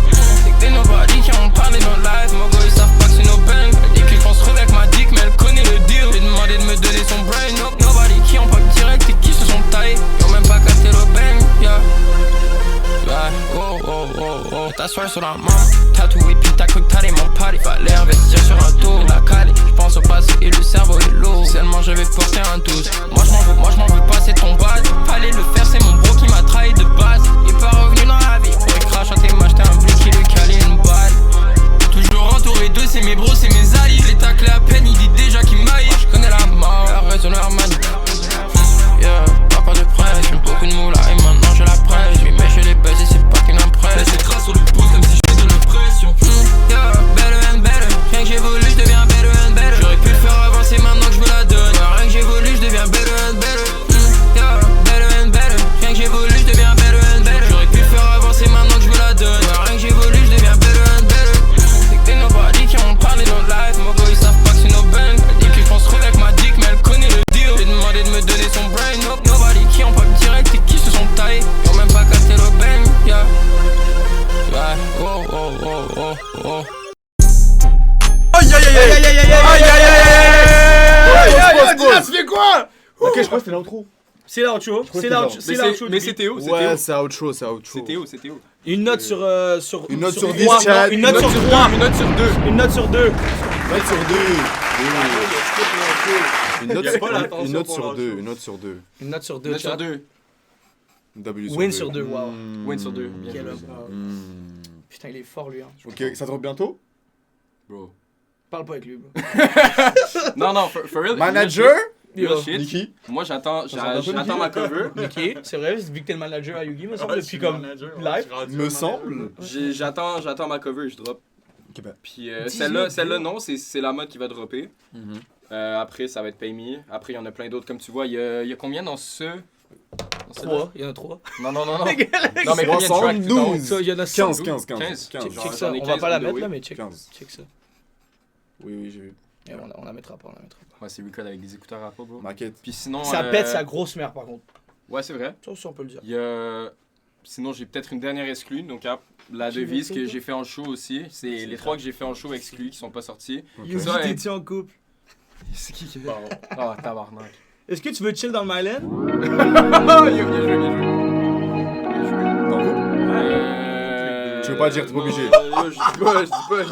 C'est que des nobody qui ont parlé dans le live. Mogo, ils savent pas que c'est nos bangs. Et qu'ils pensent trop avec ma dick, mais elle connaît le deal. J'ai demandé de me donner son brain. Nobody qui ont pas direct et qui se sont taillés. Ils ont même pas capté le bang. Yeah. Oh, t'asseoir sur la main. Tatoué puis t'as cru que t'allais mon party. Fallait investir sur un tour, la cali. J'pense au passé et le cerveau est lourd. Seulement je vais porter un 12. Moi je m'en veux pas, c'est ton base. Fallait le faire, c'est mon bro qui m'a trahi de base. Il est pas revenu dans la vie. Pour crash à tes m'acheter un bleu qui lui calait une balle. Toujours entouré d'eux, c'est mes bros, c'est mes alliés. Je l'ai taclé à peine, il dit déjà qu'il m'aille. Je connais la mort, la raison, leur manie. Yeah, pas de presse, j'aime beaucoup de mots là et maintenant je la presse. Je lui mets, je les baise et c'est pas qu'une impresse. Laisse les traces sur le pouce comme si je faisais la pression. Yeah, better and better. Rien que j'évolue, je deviens better and better. J'aurais pu le faire avancer, maintenant que je vous la donne. Rien que j'évolue, je deviens better and better. Yeah, better and better. Rien que j'évolue, je deviens better and better. J'aurais pu le faire avancer, maintenant que je vous la donne. Rien que j'évolue, je deviens better and better. C'est que des nobody qui ont parlé dans le live. Mogo, ils savent pas que c'est nos bangs. Elle dit qu'ils pensent trop avec ma dick, mais elle connaît le deal. J'ai demandé de me donner son brain. Nobody qui ont pas direct et qui se sont taillés. Ils ont même pas capté le bang. Yeah. Ouais, oh. Aïe aïe aïe aïe aïe aïe aïe aïe aïe. Tu fais quoi? Ok, je crois que c'était l'outro. C'est l'outro. C'est l'outro. Mais c'est Théo, c'est Ouais, Théo. c'est outro. C'est Théo, c'est Théo. Une note sur Une note sur 10, 3, chat. une note sur 3, Une note sur 2. une note sur 2. Note sur 2. Une note Y a sur pas l'attention une note pour sur l'autre 2. chose. Une note sur 2. Une note sur Une 2, note sur chat. 2. W Win sur 2, wow. Win sur 2, bien Quel joué. homme. Putain, il est fort lui. Hein. Ok, ça drop bientôt? Bro. Parle pas avec lui. Bro. Non, for real. Manager? Real shit. Niki? Moi, j'attends ma cover. Ok, c'est vrai, vu que t'es le manager à Yugi, me semble, depuis comme live. Me semble. J'attends ma cover, je drop. Ok, bah. Puis celle-là, non, c'est la mode qui va dropper. Après, ça va être Pay Me. Après, il y en a plein d'autres. Comme tu vois, il y a combien dans ce... 3, il y en a 3. Non. Non, mais combien de tracks tout en haut? 72. Il y en a 15. 15. Check Genre, ça, j'en ai on va 15 pas la on the mettre way. là, mais check 15. ça. Oui, j'ai vu. Et on la mettra pas, Ouais, c'est record avec des écouteurs à pas, bro. Maquette. Puis sinon... Ça pète sa grosse mère par contre. Ouais, c'est vrai. Ça aussi, on peut le dire. Il y a... Sinon, j'ai peut-être une dernière exclue. Donc, la J'ai devise vu que ça, j'ai fait en show aussi. C'est les 3 que j'ai fait en show exclus qui sont pas sortis. Ok. Yugi, Ça, t'étais en couple. C'est qui est... Oh, tabarnak. Est-ce que tu veux chill dans le Myland? Yo, bien joué. Tu veux pas dire, t'es pas obligé. Je dis pas.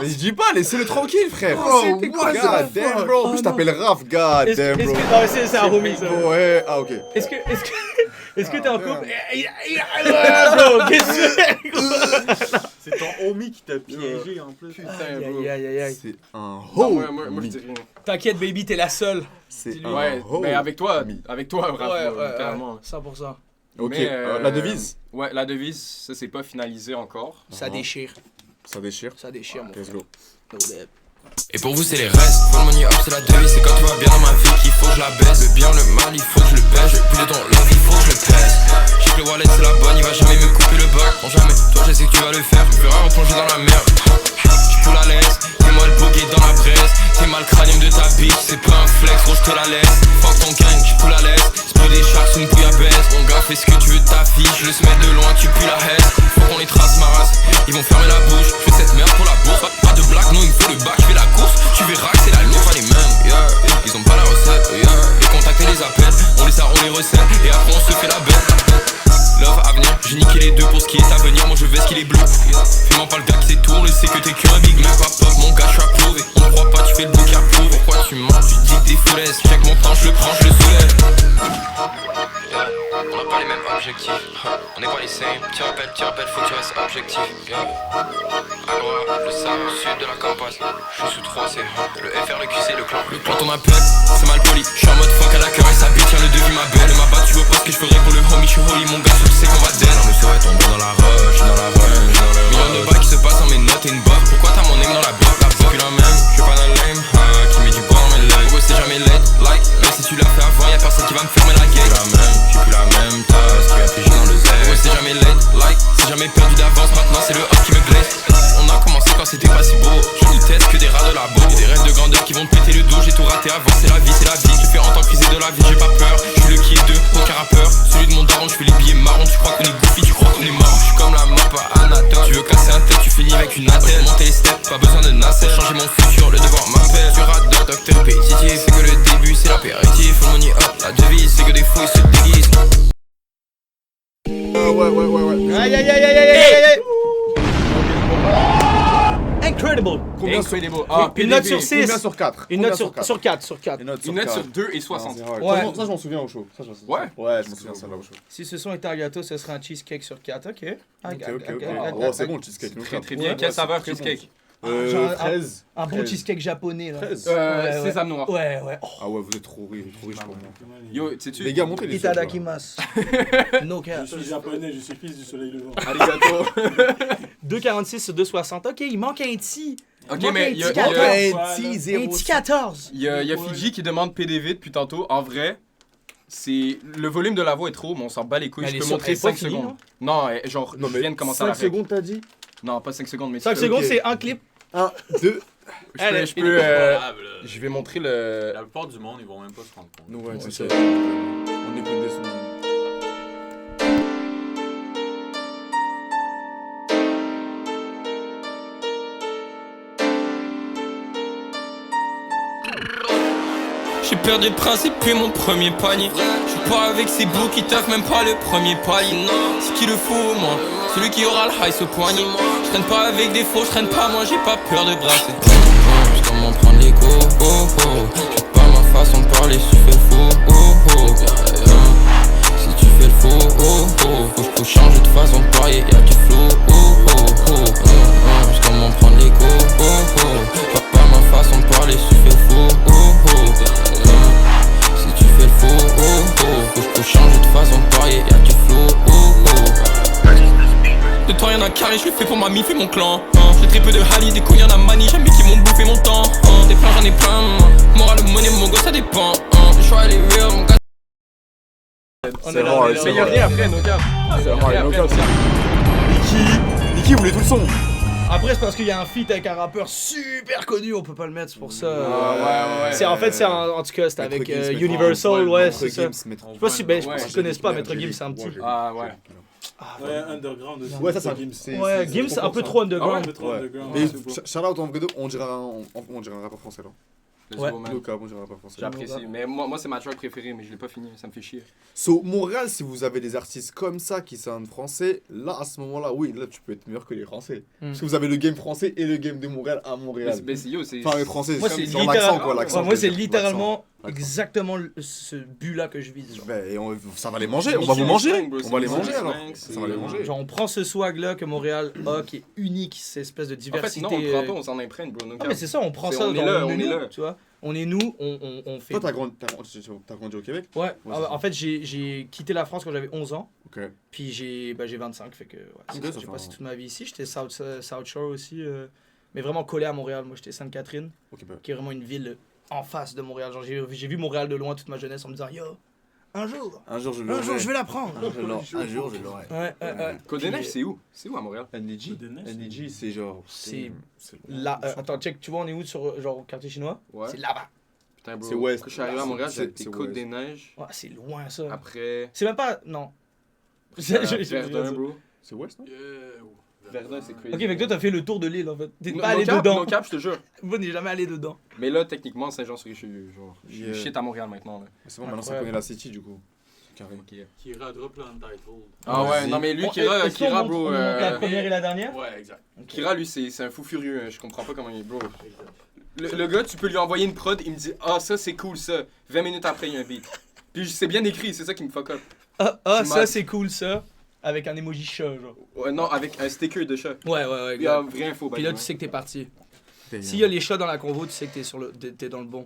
Mais je dis pas, laissez-le tranquille, frère. Oh, God damn, bro. En plus, je t'appelle Raph, god damn, bro. Non, c'est un homie, ça. Ouais, ah, ok. Est-ce que t'es en couple? Bro, qu'est-ce que tu fais? C'est ton homie qui t'a piégé en plus. Aïe. C'est un Non, ho. moi je dis rien. T'inquiète, baby, t'es la seule. C'est Ouais, un ho. mais avec toi, Raph, littéralement. 100%. Ok, Mais, la devise. Ouais, la devise, ça c'est pas finalisé encore. Ça déchire. Ça déchire. Mon Let's go. frère. Et pour vous c'est les restes. Full money up c'est la devise. C'est quand tout va bien dans ma vie qu'il faut que je la baisse. Le bien, le mal, il faut que je le pèse. J'ai plus de ton love, il faut que je le pèse. J'ai que le wallet c'est la bonne, il va jamais me couper le bug. Non jamais, toi je sais que tu vas le faire. Tu me feras replonger dans la merde. J'suis full à l'aise, t'es moi le boogie dans la braise. T'es mal crânium de ta bitch, c'est pas un flex, gros j'te la laisse. Fuck ton gang, j'suis full à l'aise. Spray des chars sous une bouillabaisse. Mon gars fais ce que tu veux de ta vie. Je le se mettre de loin, tu pues la haine. Faut qu'on les trace ma race. Ils vont fermer la bouche, j'fais cette merde pour la bourse. Pas de blague, non il me faut le bac, j'fais la course. Tu verras que c'est la louche, pas les mêmes, Ils ont pas la recette, Les contacts et les appels, on les recèle. Et après on se fait la bête. Love à venir, j'ai niqué les deux pour ce qui est à venir. Moi je vais ce qu'il est bleu. Fais-moi pas le gars qui s'étourne, je sais que t'es qu'un big man. Pas pop, mon gars, j'suis approuvé. On ne croit pas, tu fais le bouc à prouve. Pourquoi tu mens, tu dis que des foulaises. Check mon temps, je le prends, je le soulève. On n'a pas les mêmes objectifs, on n'est pas les same. Tu rappelles, faut que tu restes objectif. À droite, le sable, sud de la campagne. Je suis sous 3, c'est le FR, le QC, le clan. Quand on m'appelle, c'est mal poli. Je suis en mode fuck à la cœur et sa bitch, tiens le devis ma belle. Elle m'a battu au poste que je ferais pour le homie, je suis holy. Mon gars, tu sais qu'on va dead. On me serait tombé dans la rush, dans la rush. Millions de balles qui se passent dans mes notes et une bof. Pourquoi t'as mon name dans la bof? La bof, la même, je suis pas dans le lame. Qui met du bois dans mes legs. Gros, c'est jamais late, like. Mais si tu l'as fait avant, y'a personne qui va me fermer la gate. J'suis plus la même tasse, qui a figé dans le zèle. Gros, c'est jamais late, like. C'est jamais perdu d'avance, maintenant c'est le hop qui me blesse. On a commencé quand c'était pas si beau. Je nous teste que des rats de la boue. Des rêves de grandeur qui vont te péter le dos. J'ai tout raté avant, c'est la vie, c'est la vie. Tu fais en tant qu'usé de la vie, j'ai pas peur. Je suis le qui est deux, aucun rappeur. Celui de mon daron, je fais les billets marrons. Tu crois qu'on est goofy, tu crois qu'on est mort. Je suis comme la map à Anatole. Tu veux casser un tête, tu finis avec une attelle. Monter les steps, pas besoin de nacelle. Changer mon futur, le devoir m'appelle. Tu rates de docteur répétitif. C'est que le début, c'est l'apéritif. Full money up, la devise, c'est que des fous ils se déguisent. Ouais. Aïe. Incredible. Combien Incredible. Une note sur 6. Combien sur 4? Une note sur 4. Une note Une note sur 2 et 60. Ouais. Ça, je m'en souviens au show. Ouais. Ouais, je m'en souviens ça là au show. Si ce son était un gâteau, ce serait un cheesecake sur 4. Ok. Ok. Oh, c'est bon le cheesecake. Très très bien. Quelle saveur cheesecake? Fraise. Un bon cheesecake japonais là. 13. Sésame noir. Ouais. Ah ouais, vous êtes trop riche pour moi. Yo, sais-tu? Les gars, montrez les Itadakimasu. No cap. Je suis japonais, je suis fils du soleil levant. Arigato. 2,46 sur 2,60. Ok, il manque un petit. Ok, mais il y a. Un petit 14. Il y a Fiji qui demande PDV depuis tantôt. En vrai, c'est le volume de la voix est trop, mais on s'en bat les couilles. Je peux montrer 5 secondes. Non, genre, je viens de commencer à la 5 secondes, t'as dit? Non, pas 5 secondes, mais 5 secondes, c'est un clip. 1, 2. Je peux. Je vais montrer le. La plupart du monde, ils vont même pas se rendre compte. Nous, ouais, c'est ça. On écoute des sons. J'ai perdu le principe et mon premier panier. J'suis pas avec ces bouts qui taffent même pas le premier palier. C'est qui le fou, moi, celui qui aura le high au poignet. J'traîne pas avec des faux, j'traîne pas, moi j'ai pas peur de brasser. J'suis m'en prendre les go, J'ai pas ma façon de parler si tu fais le fou, Si tu fais le fou, faut changer de façon de parler, y'a du flou, J'suis m'en prendre les go, J'ai pas ma façon de parler si tu fais le fou, Si tu fais le fou, faut changer de façon de parler, y'a du flou, De temps y'en a carré, je le fais pour ma mif et mon clan. J'ai très peu de Hali, des couilles y'en a mani, jamais qui m'ont bouffé mon temps. Des plans j'en ai plein, moral monnaie, mon go ça dépend. Je suis allé real, mon gars. C'est rare, Mais y'a rien après, no cap. C'est rare, no cap. Niki voulait tout le son. Après, c'est parce qu'il y a un feat avec un rappeur super connu, on peut pas le mettre, c'est pour ça. Ouais. C'est en tout cas, c'était avec Universal, ouais, c'est ça. Je sais pas si, je pense qu'ils connaissent pas, Maître Gims, c'est un petit. Ah ouais. Ouais, underground aussi. Ouais, ça, c'est Gims. Ouais, Gims, un peu trop underground. Un peu trop underground. Mais shout-out en vrai, on dirait un rappeur français là. Let's Ouais. go, man. No cap, on dirait pas français. J'apprécie. Mais moi c'est ma track préférée, mais je l'ai pas fini. Ça me fait chier. So, Montréal, si vous avez des artistes comme ça qui sonnent français, là, à ce moment-là, oui, là, tu peux être meilleur que les Français. Parce que vous avez le game français et le game de Montréal à Montréal. Enfin, les Français, Moi, c'est sur l'accent, quoi. L'accent, moi, c'est je veux dire, littéralement l'accent. exactement ce but-là que je vise. Genre. Ben, ça va les manger, on va vous manger. On va les manger alors. C'est- Ça va les manger. Genre, on prend ce swag-là que Montréal a, qui est unique, cette espèce de En fait, diversité. non, on le prend pas, on s'en imprègne, bro. Ah, mais c'est ça, on prend C'est- ça. on est genre, là, on est nous, là. tu vois. On est nous, on fait. Toi, t'as grandi au Québec? Ouais, c'est ça. en fait, j'ai quitté la France quand j'avais 11 ans. Ok. Puis j'ai 25, fait que ouais, c'est Ok, ça, ça j'ai fait passé un- toute ma vie ici. J'étais South Shore aussi, mais vraiment collé à Montréal. Moi, j'étais Sainte-Catherine, Ok, ben. qui est vraiment une ville en face de Montréal. Genre, j'ai vu Montréal de loin toute ma jeunesse en me disant, yo, un jour je vais la prendre. Un jour, je l'aurai. Ouais. Côte des Neiges, c'est où? C'est où à Montréal? NDG, c'est genre. C'est loin. là. Attends, check, tu vois, on est où sur genre au quartier chinois? Ouais. C'est là-bas. Putain, bro. C'est ouest. Quand je suis arrivé à Montréal, C'est- j'avais c'est des Côtes ouest. des Neiges. Ouais, c'est loin ça. Après, C'est même pas. Non. Verdun, bro. C'est ouest, non? Verdun, c'est crazy. Ok, mais toi, t'as fait le tour de l'île en fait. T'es No- pas allé no cap, dedans. no cap, je te jure. Vous n'êtes jamais allé dedans. Mais là, techniquement, Saint-Jean-sur-Richelieu, genre. Je Yeah. suis shit à Montréal maintenant, là. C'est bon, maintenant ça Incroyable. connaît la City du coup. Carré. Kira drop l'Untitled. Ah ouais, Vas-y. non mais lui, Est-ce Kira, qu'on Kira, monte- bro. on monte la première et la dernière? Ouais, exact. Kira, lui, c'est un fou furieux. Je comprends pas comment il est, bro. Le gars, tu peux lui envoyer une prod, il me dit, ah, ça c'est cool, ça. 20 minutes après, il y a un beat. Puis c'est bien écrit, c'est ça qui me fuck up. Ah, Tu ça m'as- c'est cool ça. Avec un emoji chat, genre. Ouais, non, avec un sticker de chat. Ouais. Il y a une vraie info, Puis là, tu sais que t'es parti. S'il y a les chats dans la convo, tu sais que t'es dans le bon.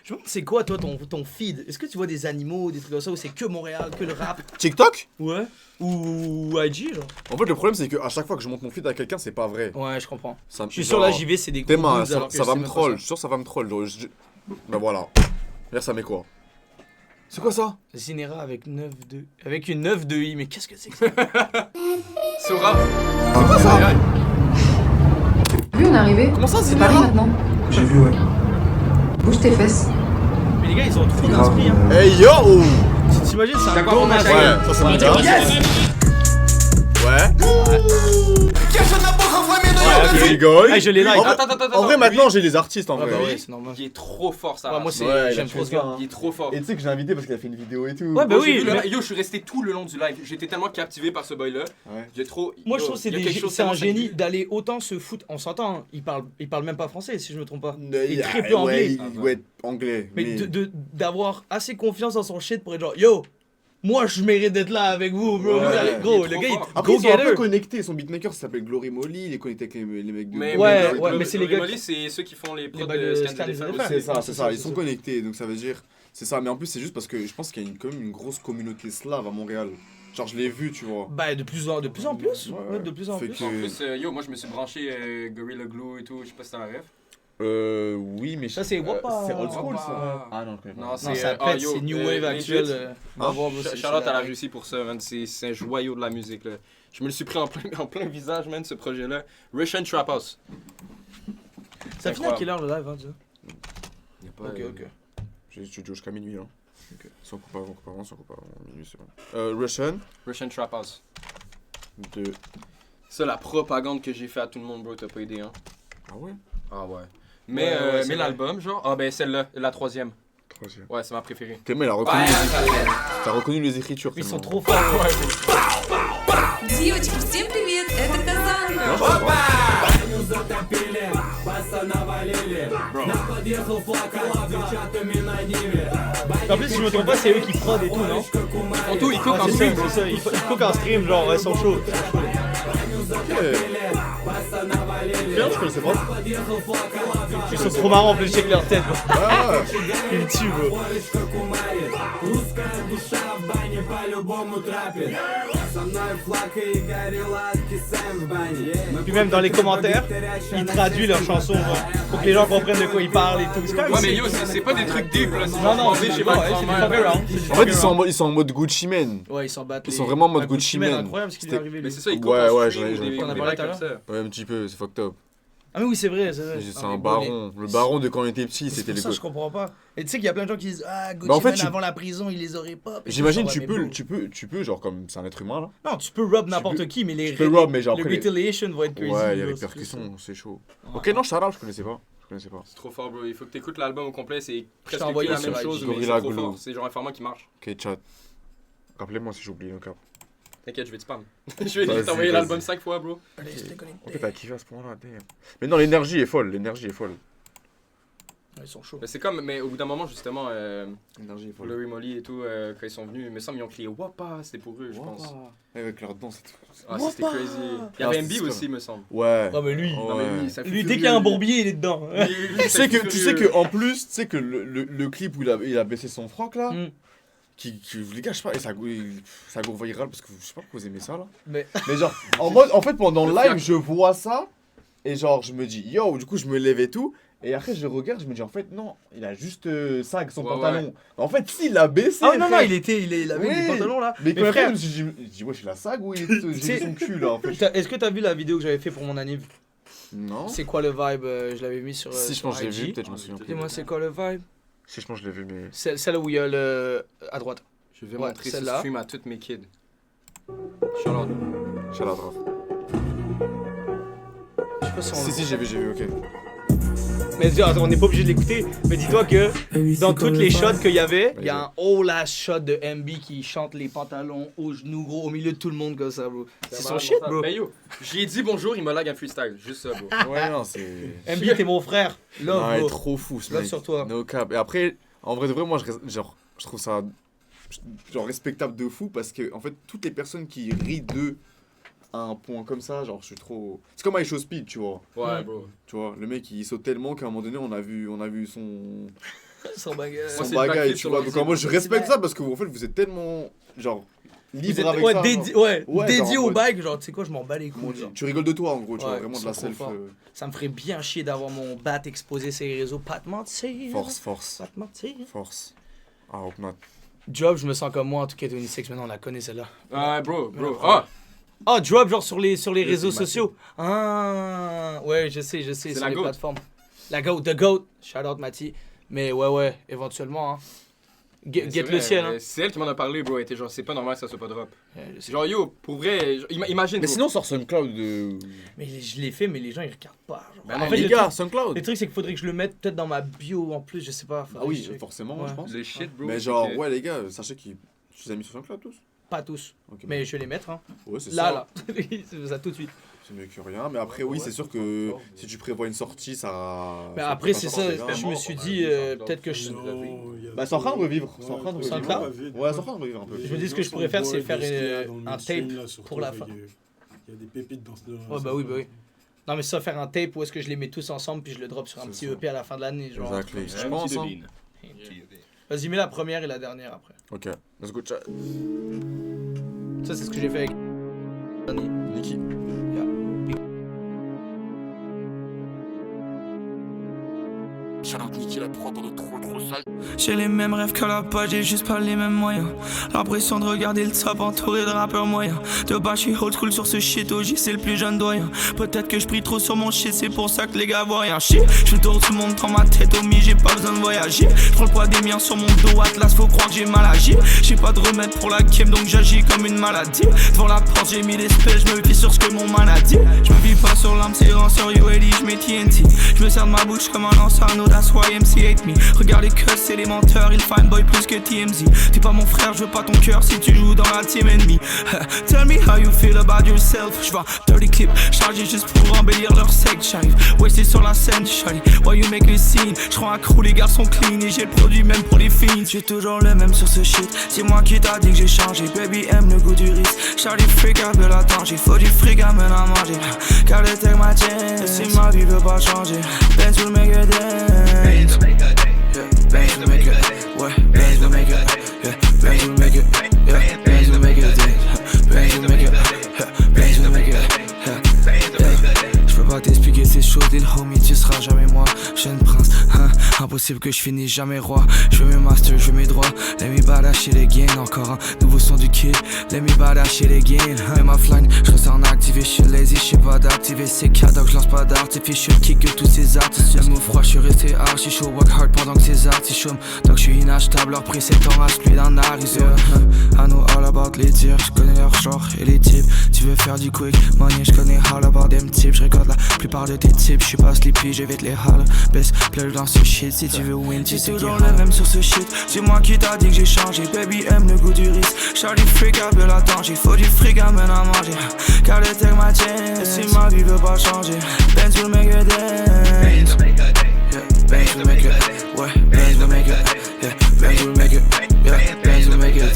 Je me demande, c'est quoi, toi, ton feed? Est-ce que tu vois des animaux, des trucs comme ça, ou c'est que Montréal, que le rap? TikTok? Ouais. Ou IG, genre? En fait, le problème, c'est qu'à chaque fois que je monte mon feed à quelqu'un, c'est pas vrai. Ouais, je comprends. Ça, Je suis sûr, là, j'y vais, c'est des gros Théma, boobs, alors que ça je va sais me même pas troll. ça. Je suis sûr que ça va me troll. Genre, ben voilà. Regarde, ça met quoi? C'est quoi ça? Zinera avec 9-2. Avec une 9-2i, mais qu'est-ce que c'est que ça? Sora. C'est quoi ça? Lui, on est arrivé. Comment ça, C'est Zinera? Paris maintenant. J'ai vu, ouais. Bouge tes fesses. Mais les gars, ils ont trop d'inspi, hein. Hey yo! T'imagines, c'est un D'accord, gros on a masque. Ouais, ça c'est mon gars. Ouais. Tu rigoles. Hey, je l'ai like. En vrai- Attends. En vrai, maintenant, j'ai les artistes en Ah vrai. bah Ouais. oui, c'est normal. Il est trop fort, ça. Ouais, moi, c'est. Ouais, il a J'aime fait trop ce ça, gars. hein. Il est trop fort. Et tu sais que je l'ai invité parce qu'il a fait une vidéo et tout. Ouais, bah Moi, j'ai oui. vu le- mais- Yo, je suis resté tout le long du live. J'étais tellement captivé par ce boy-là. Ouais. J'ai trop. Moi, je yo, trouve que il y a quelque chose c'est un tellement génie singulier. d'aller autant se foutre. On s'entend, hein, il parle même pas français, si je me trompe pas. Il est Il- très peu anglais. Ouais, il doit être anglais. Mais d'avoir assez confiance dans son shit pour être genre, yo, moi je mérite d'être là avec vous, bro. Ouais. Vous allez- gros, Il est le trop gars, fort. il Après, go ils sont un peu getter. connectés. Son beatmaker, ça s'appelle Glory Molly. Il est connecté avec les mecs de. Ouais, mais c'est les gars Molly, c'est ceux qui font les prods bails de de Scan Scan the Defender. the C'est ça, Ouais, c'est c'est ça. ça, Ils c'est sont ça. connectés, donc ça veut dire. C'est ça, mais en plus, c'est juste parce que je pense qu'il y a quand même une grosse communauté slave à Montréal. Genre, je l'ai vu, tu vois. Bah, de plus en plus. Ouais, Ouais, de plus en fait plus. que- En plus, yo, moi je me suis branché Gorilla Glue et tout, je sais pas si t'as un ref. Oui, mais. Ça, c'est Wapa. C'est old school, Wapa. ça. Ah non, je connais pas. Non, Non, c'est ça pète, c'est New Wave actuel. Va voir, bro, c'est- Charlotte, c'est elle a la- réussi pour ça, man. C'est un joyau de la musique, là. Je me le suis pris en plein visage, man, ce projet-là. Russian Trap House. Ça finit à quelle heure le live, hein, tu vois? Y a pas, Ok. J'ai studio jusqu'à minuit, là. Si on coupe avant, minuit, c'est bon. Russian Russian Trap House. de. Ça, la propagande que j'ai fait à tout le monde, bro, t'as pas aidé, hein. Ah ouais? Ah ouais. Mais, Ouais, c'est mais vrai. l'album, genre, ah ben celle-là, la troisième. Troisième. Ouais, c'est ma préférée. Tellement, il a reconnu, t'as reconnu les écritures. Ils sont tellement. trop forts. Девочки, всем привет, это Казан. Non, je sais pas. En plus, si je me trompe pas, c'est eux qui prod et tout, non? En tout, ils cookent en c'est stream. ça, c'est ça. Ils cookent en stream, genre, ils sont chauds. Bien, je connaissais pas. Ils sont trop marrants, en plus, check leur tête. Ah, Ils me tuent, bro. Puis même dans les commentaires, ils traduisent leurs chansons, genre, pour que les gens comprennent de quoi ils parlent et tout. C'est quand même Ouais, mais sick. yo, c'est pas des trucs deep, là. C'est Non, non, c'est c'est chez pas, moi, ouais, c'est du fuck around. c'est du En fuck fait, around. ils sont en mode Gucci Mane. Ouais, ils s'en battent. Ils sont vraiment en mode Gucci Mane. Mane. Incroyable ce qui lui est arrivé. Mais lui. c'est ça, ils Ouais, cookent en ouais, stream, j'en ai des- parlé des tout à bails l'heure. comme ça. Ouais, un petit peu, c'est fucked up. Ah, mais oui, c'est vrai, c'est vrai. C'est Ah, un mais baron. Le baron de quand on était petit, C'est c'était pour les ça que je comprends pas. Et tu sais qu'il y a plein de gens qui disent ah Gucci Bah, en fait, Mane tu- avant la prison il les aurait pas. Puis J'imagine, je suis genre, ouais, mais tu peux, genre, comme c'est un être humain là. Non, tu peux rob n'importe peux- qui, mais les Tu peux rob, mais genre le après. retaliation va être crazy. Ouais, il y a bro, les c'est percussions, c'est chaud. Ouais. Ok, non, shout out, je connaissais pas. connaissais pas. C'est trop fort, bro. Il faut que t'écoutes l'album au complet. C'est presque envoyé la sur même IG. chose, mais c'est Gorilla trop Glue. fort. C'est genre un format qui marche. Ok, chat. Rappelez-moi si j'oublie, donc. T'inquiète, je vais te spam. Je vais Vas-y, t'envoyer vas-y. l'album 5 fois, bro. Allez, je En fait, t'as kiffé à ce point-là, damn. Mais non, l'énergie est folle, l'énergie est folle. Ils sont chauds. Mais c'est comme, mais au bout d'un moment, justement, L'énergie est folle. Blurry Molly et tout, quand ils sont venus, il me semble qu'ils ont crié Wapa, c'était pour eux, je pense. Avec leur danse et tout. Ah, c'était crazy. Il y avait MB aussi, me semble. Ouais. Ah, mais lui, Non, mais lui, ça fait lui dès furieux. qu'il y a un bourbier, il est dedans. Tu sais que en plus, tu sais que le clip où il a baissé son froc là, les gars, je sais pas, et ça a goût viral parce que je sais pas pourquoi vous aimez ça là. Mais genre, en fait, pendant le live, je vois ça et genre, je me dis yo, du coup, je me lève et tout. Et après, je regarde, je me dis en fait, non, il a juste sag son pantalon. Ouais. En fait, s'il l'a baissé. ah non, non, frère. il avait des pantalons là. Mais quand frère, même, je dis, ouais, je suis la sag ou j'ai vu son cul là en fait. est-ce que t'as vu la vidéo que j'avais fait pour mon anniv? Non. C'est quoi le vibe? Je l'avais mis sur. Si, je sur pense que je l'ai IG. vu, peut-être je me souviens plus. Dis-moi, c'est quoi le vibe? Si, je pense que je l'ai vu, mais. Celle où il y a le. À droite. Je vais Ouais, montrer ce celle-là. stream à toutes mes kids. Shout-out. Shout-out, Raph. Je sais pas si on le Si, j'ai vu, ok. Mais attends, on n'est pas obligé de l'écouter. Mais dis-toi que dans toutes les shots qu'il y avait, il y a un whole ass shot de MB qui chante les pantalons aux genoux, gros, au milieu de tout le monde comme ça, bro. C'est son shit, bro. Mais yo, j'ai dit bonjour, il me lag un freestyle. Juste ça, bro. Ouais, non, c'est. MB, t'es mon frère. Love, Ouais, bro. trop fou ce Love mec. sur toi. No cap. Et après, en vrai de vrai, moi, je trouve ça genre respectable de fou parce que, en fait, toutes les personnes qui rient d'eux à un point comme ça, genre, je suis trop. C'est comme Ice Speed, tu vois. Ouais, bro. Tu vois, le mec, il saute tellement qu'à un moment donné, on a vu son. Son bagage. Son c'est bagage, backflip tu sur vois. l'ordi. Donc, moi, je respecte ça parce que, en fait, vous êtes tellement, genre, libre avec Ouais, ça. dédié genre, au ouais. bike, genre, tu sais quoi, je m'en bats les couilles. genre. Tu rigoles de toi, en gros, tu vois, Ouais, vraiment ils de la sont trop self. forts. Ça me ferait bien chier d'avoir mon bat exposé sur les réseaux. Pas te mentir. Force. Pas te mentir. Force. Ah, hope not. Drop, je me sens comme moi en tout cas, 26, maintenant on la connaît celle-là. Ouais, bro. Ah! Ah, Drop, genre sur les réseaux sociaux. Ah, ouais, je sais, C'est sur la les goat. plateformes. La GOAT, The GOAT. Shout out Mati. Mais ouais, éventuellement, hein. Get le ciel, hein. C'est elle qui m'en a parlé, bro. Elle était genre, c'est pas normal que ça soit pas drop. Je sais. Genre, yo, pour vrai, imagine. Mais bro. sinon, sort SoundCloud de. Mais je l'ai fait, mais les gens ils regardent pas. Genre. Bah En non, fait, les le gars, truc- SoundCloud. Le truc, c'est qu'il faudrait que je le mette peut-être dans ma bio en plus, je sais pas. Ah oui, Faudrait que je- forcément, Ouais. je pense. Le shit, bro. Mais genre, Ok. ouais, les gars, sachez qu'ils. Tu les as mis sur SoundCloud tous? Pas tous, Ok, mais je vais les mettre. Hein. Ouais, c'est Là, ça. là. Ça tout de suite. C'est mieux que rien. Mais après, oui, c'est sûr que si tu prévois une sortie, ça. Mais ça après, peut c'est pas ça, sortir, je hein. me suis dit, peut-être que je. Bah, c'est en train de revivre. C'est en train de Ouais, revivre. SoundCloud Ouais, c'est en train de revivre un peu. Je me dis ce que je pourrais faire, c'est faire un tape pour la fin. Il y a des pépites dans ce. Ouais, bah oui. Non, mais ça, faire un tape où est-ce que je les mets tous ensemble puis je le drop sur un C'est petit ça. EP à la fin de l'année. Genre. Exactly. Comme ça. Je pense. Hein. Vas-y, mets la première et la dernière après. Ok, let's go, chat. Ça, c'est ce que j'ai fait avec. Niki. J'ai les mêmes rêves que la page, j'ai juste pas les mêmes moyens. L'impression de regarder le top entouré de rappeurs moyens. De bas, je suis old school sur ce shit, OG c'est le plus jeune doyen. Peut-être que je prie trop sur mon shit, c'est pour ça que les gars voient rien chier. Je tourne tout le monde dans ma tête, au j'ai pas besoin de voyager. Je prends le poids des miens sur mon dos, Atlas, faut croire que j'ai mal agi. J'ai pas de remède pour la game, donc j'agis comme une maladie. Devant la porte, j'ai mis les spells, je me fie sur ce que mon man a dit. Je me vis pas sur l'âme, c'est rang sur UAD, je mets TNT. Je me sers de ma bouche comme un lansarno, that's why MC hate me. Regarde les cuts, c'est les menteurs, ils fine boy plus que TMZ. T'es pas mon frère, je veux pas ton cœur si tu joues dans la team ennemie. Tell me how you feel about yourself. J'vois dirty clip, chargé juste pour embellir leur sexe. J'arrive wasted sur la scène, shawty, why you make a scene. J'rends accro, les garçons clean et j'ai le produit même pour les filles. J'suis toujours le même sur ce shit, c'est moi qui t'a dit que j'ai changé. Baby aime le goût du risque, Charlie freak appelle la tangée. Faut du fric amène à manger, car le tech m'a chain. Si ma vie veut pas changer, Benz will make a dance. Benz will make it, ouais, Benz will make it, yeah, Benz will make it, yeah, Benz will make it, Benz will make it, Benz will make it, J'peux pas t'expliquer ces choses, deal homie, tu seras jamais moi. Jeune prince, hein, impossible que je finisse jamais roi. Je veux mes masters, je veux mes droits. Let me badass chez les gains, encore un nouveau son du kid. Let me badass chez les gains, hein, ma flingue, je ressens en activation, lazy, j'sais pas d'activer. VCK donc je lance pas d'artifice, je kick que tous ces artistes. Le mot froid, je suis resté archi chaud, work hard pendant que ces artistes chôment. Donc je suis inachetable, leur prix c'est en celui d'un Arizona. I know all about les tirs, je connais leur genre et les types. Tu veux faire du quick money, je connais all about them types. Je récolte la plupart de tes types, je suis pas sleepy, j'évite les halls. Baisse, pleuve dans ce shit, si tu veux win, tu sais toujours le même sur ce shit. C'est moi qui t'a dit que j'ai changé, baby aime le goût du risque. Charlie freak appelle la tangente, il faut du fric amène à manger. Car le tech m'a changé, si ma vie veut pas changer. Benz will make a dance. Yeah, Benz will make it. Ouais, Benz will make it. Yeah, Benz will make it. Yeah, Benz will make it.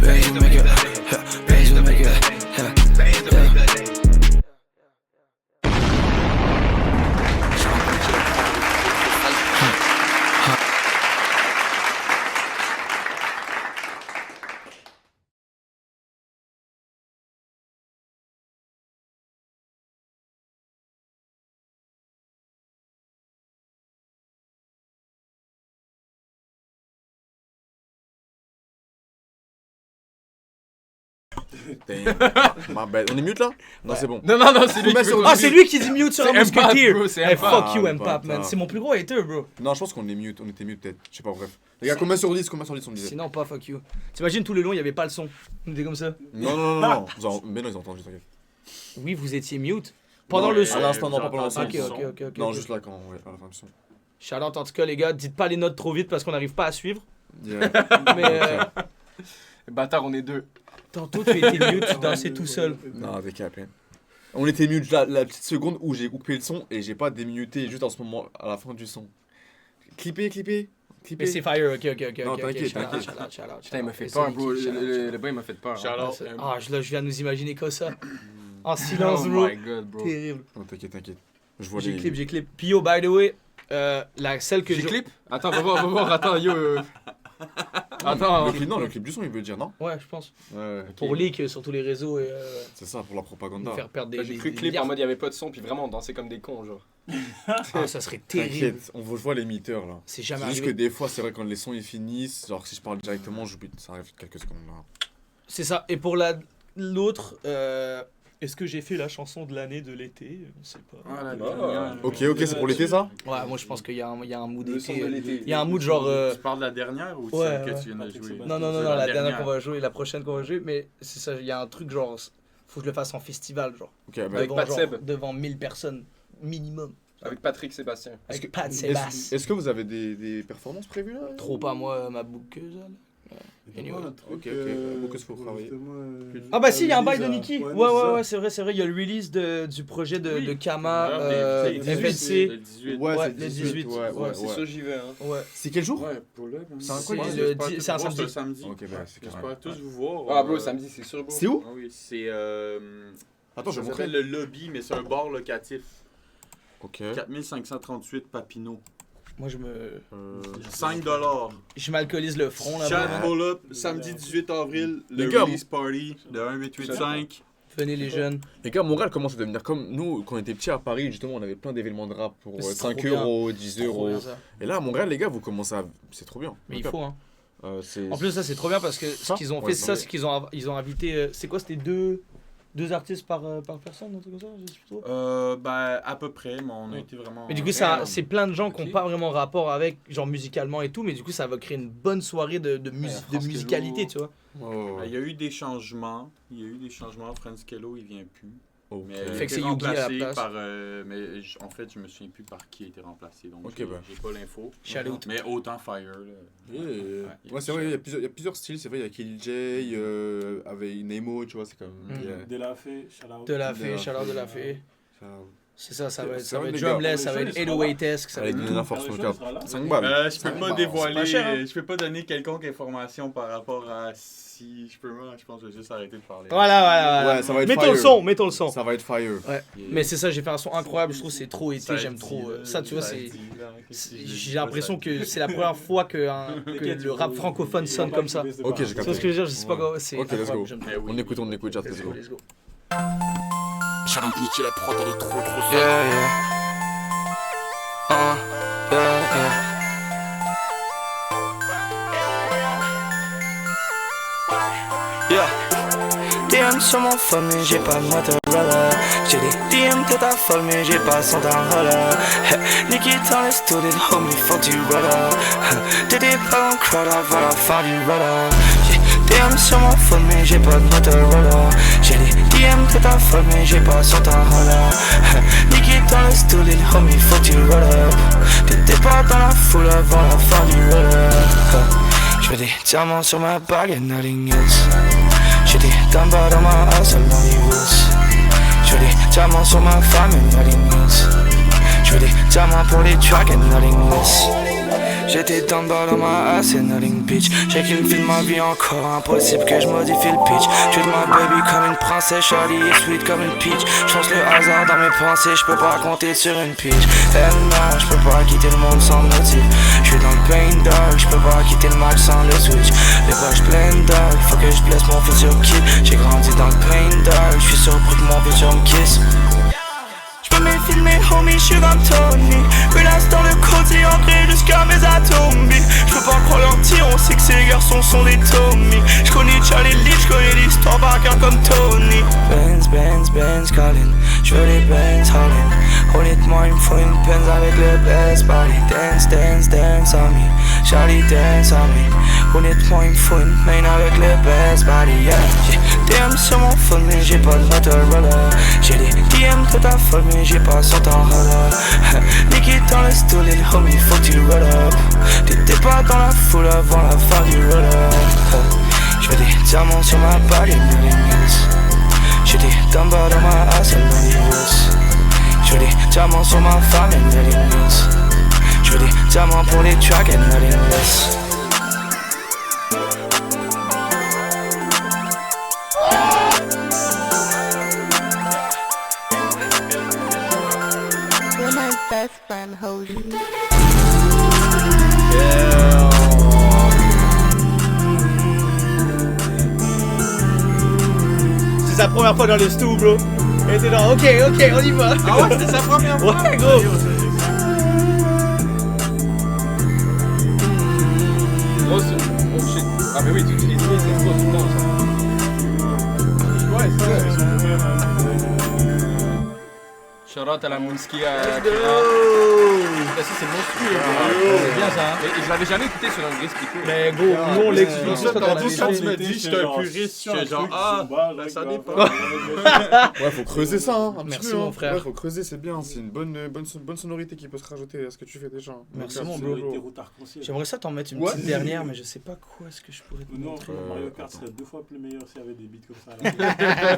Benz will make it. Yeah, Benz will make it. Yeah, yeah. Ma bad. On est mute là? Non, c'est bon. Non, c'est lui qui Ah, c'est lui qui dit mute sur la mousquetière. C'est fuck you, Mpap, man. C'est mon plus gros hater, bro. Non, je pense qu'on est mute. On était mute peut-être. Je sais pas, bref. Les gars, combien sur 10 on disait? Sinon, pas fuck you. T'imagines tout le long, il y avait pas le son. On était comme ça. Non. Mais non, ils ont entendu, t'inquiète. Oui, vous étiez mute. Pendant le son. À l'instant, non, pas pendant le son. Ok. Non, juste là, quand à la fin du son. Shout-out en tout cas, les gars. Dites pas les notes trop vite parce qu'on n'arrive pas à suivre. Yeah. Mais. Bâtard, on est deux. Tantôt, tu étais mute, tu dansais tout seul. Non, des cas à peine. On était mute la petite seconde où j'ai coupé le son et j'ai pas démuté juste en ce moment à la fin du son. Clipper. Mais c'est fire, ok. Non, t'inquiète. Putain, il m'a fait peur, bro. Le bain m'a fait peur. Ah, je viens de nous imaginer comme ça. En silence, bro. Oh my god, bro. Terrible. Non, t'inquiète. Je vois J'ai clip. Puis yo, by the way, celle que j'ai clip. Attends, va voir, attends, yo. Attends. Le clip du son, il veut dire, non? Ouais, je pense. Ouais. Pour leak sur tous les réseaux et. C'est ça, pour la propagande. Faire perdre des. J'ai cru clip en mode il y avait pas de son, puis vraiment on dansait comme des cons, genre. Ah, ça serait terrible. T'inquiète, on voit l'émetteur là. C'est jamais juste arrivé. que des fois, c'est vrai, quand les sons ils finissent, genre si je parle directement, j'oublie, ça arrive quelques secondes là. C'est ça. Et pour l'autre, est-ce que j'ai fait la chanson de l'année de l'été? Je sais pas. Ok, c'est pour l'été ça? Ouais, moi je pense qu'il y a un mood d'été. Il y a un mood genre. Tu parles de la dernière ou ouais, celle que tu viens de jouer? Non, la dernière qu'on va jouer, la prochaine qu'on va jouer, mais c'est ça, il y a un truc genre. Faut que je le fasse en festival, genre. Ok, bah, avec Pat Seb. Devant 1000 personnes minimum. Avec Patrick Sébastien. Avec Pat Sébastien. Est-ce que vous avez des performances prévues là? Trop pas moi, ma bouqueuse. Anyway. Ok. Beaucoup faut travailler. Ah bah si, il y a un bail de Niki. Ouais, c'est vrai. Il y a le release du projet de Kama, FNC. Le 18. Ouais, le 18. Ouais, c'est ça, j'y vais. Hein. Ouais. C'est quel jour? Ouais, pour le. C'est un samedi. Ok, bah c'est J'espère tous vous voir. Ah, bro, samedi, c'est sûr, bro. C'est où? Oui, c'est. Attends, je vais ça montrer. s'appelle le lobby, mais c'est un bar locatif. Ok. 4538 Papineau. Moi, je me. 5$. Je m'alcoolise le front là-bas. Chat pull-up, samedi 18 avril, le gars, release party de 1885. Venez les jeunes. Les gars, Montréal commence à devenir comme nous, quand on était petits à Paris, justement, on avait plein d'événements de rap pour 5 €, 10 €. Et là, à Montréal, les gars, vous commencez à. C'est trop bien. Mais il faut, hein. En plus, ça, c'est trop bien parce que ce qu'ils ont fait, c'est qu'ils ont invité. C'est quoi? C'était deux artistes par personne, un truc comme ça? Je sais plus trop. Ben, à peu près, mais on a été vraiment. Mais du coup, c'est plein de gens qui n'ont pas vraiment rapport avec, genre musicalement et tout, mais du coup, ça va créer une bonne soirée de musicalité, tu vois. Il y a eu des changements. Franz Kello, il vient plus. Mais fait que c'est Yugi à la place. Mais en fait, je me souviens plus par qui a été remplacé, donc j'ai pas l'info. Mais autant Fire. Ouais, c'est vrai, il y a plusieurs styles. C'est vrai, il y a Kill J, avec Nemo, tu vois, c'est comme. De la fée, shout-out. De la fée. C'est ça, ça va être drumless, ça va être 808esque, ça va être tout. Force 5 balles. Je peux pas dévoiler, je peux pas donner quelconque information par rapport à si je peux, je pense que je vais juste arrêter de parler. Voilà. Ouais, ça va être mettons le son. Ça va être fire. Ouais. Mais c'est ça, j'ai fait un son incroyable, je trouve que c'est trop été, j'aime trop. Ça, tu vois, j'ai l'impression que c'est la première fois que le rap francophone sonne comme ça. Ok, j'ai capté. C'est ce que je veux dire, je sais pas comment c'est. Ok, let's go. On écoute, chat, let's go. Shout out Niki, la prod, elle est trop sale. DMC sur mon phone mais j'ai pas de Motorola. J'ai des DM de ta folle mais j'ai pas son roller. Nicky dans le studio, homie, fuck du brother. T'étais pas en crowd avant la fin du brother. J'ai DM sur mon phone mais j'ai pas de Motorola. J'ai des DM de ta folle mais j'ai pas son roller. Nicky dans le studio, homie, fuck du brother. T'étais pas dans la foule avant la fin du roller. J'fais des diamants sur ma bague et nothing else. J'ai des dumbbells dans ma house and money woods. J'fais des diamants sur ma femme et nothing else. J'fais des diamants pour les tracks et nothing else. J'étais dumbbell dans ma house et nothing bitch. J'ai qu'une fille de ma vie encore, impossible que je modifie le pitch. J'suis de ma baby comme une princesse, Charlie est sweet comme une peach. J'pense le hasard dans mes pensées, j'peux pas compter sur une pitch. Non, j'peux pas quitter le monde sans motif. J'suis dans le pain dog, j'peux pas quitter le match sans le switch. Les poches pleines dog, faut que j'blesse mon futur kid. J'ai grandi dans le pain dog, j'suis surpris que mon futur me kiss. J'peux me filmer, homie, j'suis comme Tony. Relax dans le côté, ancré jusqu'à mes atomes. J'peux pas croire leur tir, on sait que ces garçons sont des Tommy. J'connais Charlie Lee, j'connais l'histoire par cœur comme Tony. Benz, Colin, j'veux les Benz, Holland. Honnêtement, il me faut une Benz avec le best body. Dance on me, Charlie dance on me. Honnêtement, il me faut une main avec le best body, yeah. J'ai DM sur mon phone, mais j'ai pas de Motorola. J'ai des DM de ta folle, mais j'ai pas son roller. Nicky dans le studio, homie, faut que tu roll up. T'étais pas dans la foule avant la fin du roller. J'fais des diamants sur ma bague et nothing else. J'ai des dumbbells dans ma house and money woods. J'fais des diamants sur ma femme et nothing else. J'fais des diamants pour les tracks et nothing else. Best friend hold you. C'est sa première fois dans le stu, bro. Et c'est genre, ok, on y va. Ah ouais, c'était sa première fois? Ouais, gros. Moi, oh shit. Ah, mais oui, tu utilises c'est trop tout le temps, ça. Ouais, c'est ça. Shout-out à la Moonski à Let's Kira. go. Ça, c'est monstrueux. C'est bien ça, hein. Et je l'avais jamais écouté sur un vrai speaker. Mais gros, nous on l'explique Ça, quand tantôt, on quand a tu m'as dit j'étais un puriste, j'étais genre, ben ça dépend. Ouais, faut creuser ça, hein. Un petit Merci, peu, mon hein. frère. Ouais, faut creuser, c'est bien. C'est une bonne sonorité qui peut se rajouter à ce que tu fais déjà. Merci, Donc, mon c'est bro. lourd. J'aimerais ça t'en mettre une Ouais. petite dernière, mais je sais pas quoi est-ce que je pourrais te Non, montrer. Mario Kart serait 2 fois plus meilleur s'il y avait des beats comme ça. Là.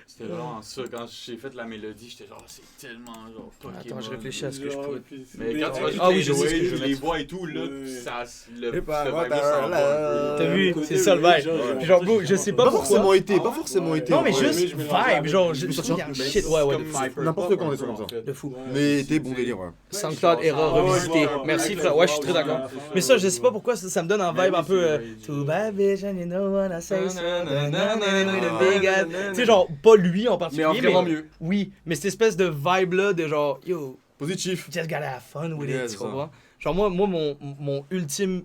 C'était vraiment ça. Quand j'ai fait la mélodie, j'étais genre, c'est tellement genre. Attends, je réfléchis à ce que je pourrais. Mais quand tu vas Ah oui, jouer je sais ce que je vais les mettre. voix et tout, là, ça. Le Et bah, vibe ouais, là, ça envoie un peu. T'as vu, c'est ça le vibe. Puis genre, bro, je sais pas Pas pourquoi. forcément été, pas forcément été. Non, mais ouais. juste vibe, genre, je trouve qu'il y a un shit. Ouais, de fou. N'importe quand, des trucs comme ça. De fou. Mais t'es bon délire, ouais. SoundCloud, erreur revisité. Merci frère, ouais, je suis très d'accord. Mais ça, je sais pas pourquoi, ça me donne un vibe un peu. Too bad bitch and you know what I say so. Tu sais, genre, pas lui en particulier. Mais vraiment mieux. Oui, mais cette espèce de vibe là, de genre, yo, positif. Just gotta have fun with Yeah, it, tu c'est comprends? Genre, moi mon ultime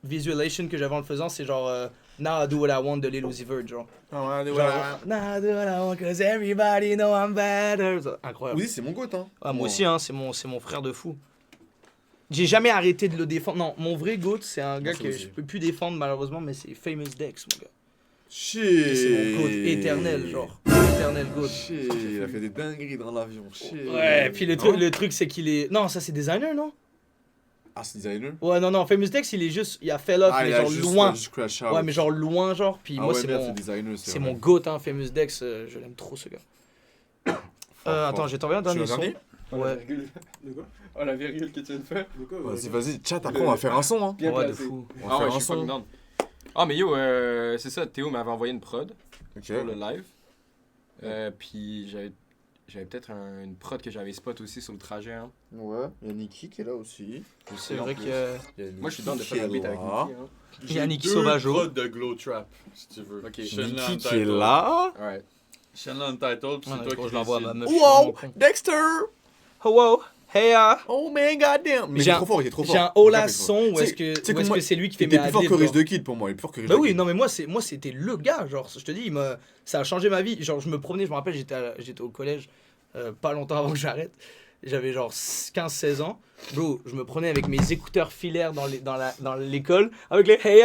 visualization que j'avais en le faisant, c'est genre Now I do what I want de Lil Uzi Vert, genre. Now I do what I want, cause everybody know I'm better. Incroyable. Oui, c'est mon goat, hein. Ah, moi aussi, hein, c'est mon frère de fou. J'ai jamais arrêté de le défendre. Non, mon vrai goat, c'est un gars que je peux plus défendre malheureusement, mais c'est Famous Dex, mon gars. Shit. C'est mon goat éternel, genre. Éternel goat. Shit, il a fait des dingueries dans l'avion. Shit. Ouais, puis le truc c'est qu'il est. Non, ça c'est designer, non? Ah, c'est designer? Ouais, non, Famous Dex, il est juste. Il a fait off, mais genre loin. Ouais, mais genre loin, genre. Puis moi, c'est mon goat, hein, Famous Dex. Je l'aime trop, ce gars. Attends, j'ai t'envoyé un dernier son. Ouais. De quoi? Oh, la virgule que tu viens de faire. De quoi? Vas-y, chat, après on va faire un son, hein. Ouais, de fou. On va faire un je suis son. down. Ah, mais yo, c'est ça, Théo m'avait envoyé une prod pour le live. Puis j'avais peut-être une prod que j'avais spot aussi sur le trajet. Hein. Ouais, il y a Niki qui est là aussi. C'est vrai que. Moi, je suis dans de faire un beat avec Niki. Hein. Il y a Niki Sauvageau. Prod de Glow Trap, si tu veux. Ok. Niki qui est là. Ouais. Shenlong Untitled, c'est toi qui je l'envoie à ma meuf. Wow, Dexter! Hello, Hey Oh man, goddamn. Mais il est trop fort, il est trop fort. J'ai un Ola son où est-ce que c'est lui qui fait mes adlibs. Il est plus fort que Rich the Kid pour moi, il est plus fort que Rich the Kid. Bah oui, non mais moi c'était le gars, genre je te dis, ça a changé ma vie. Genre je me promenais, je me rappelle, j'étais au collège pas longtemps avant que j'arrête. J'avais genre 15-16 ans. Bro, je me prenais avec mes écouteurs filaires dans l'école avec les hey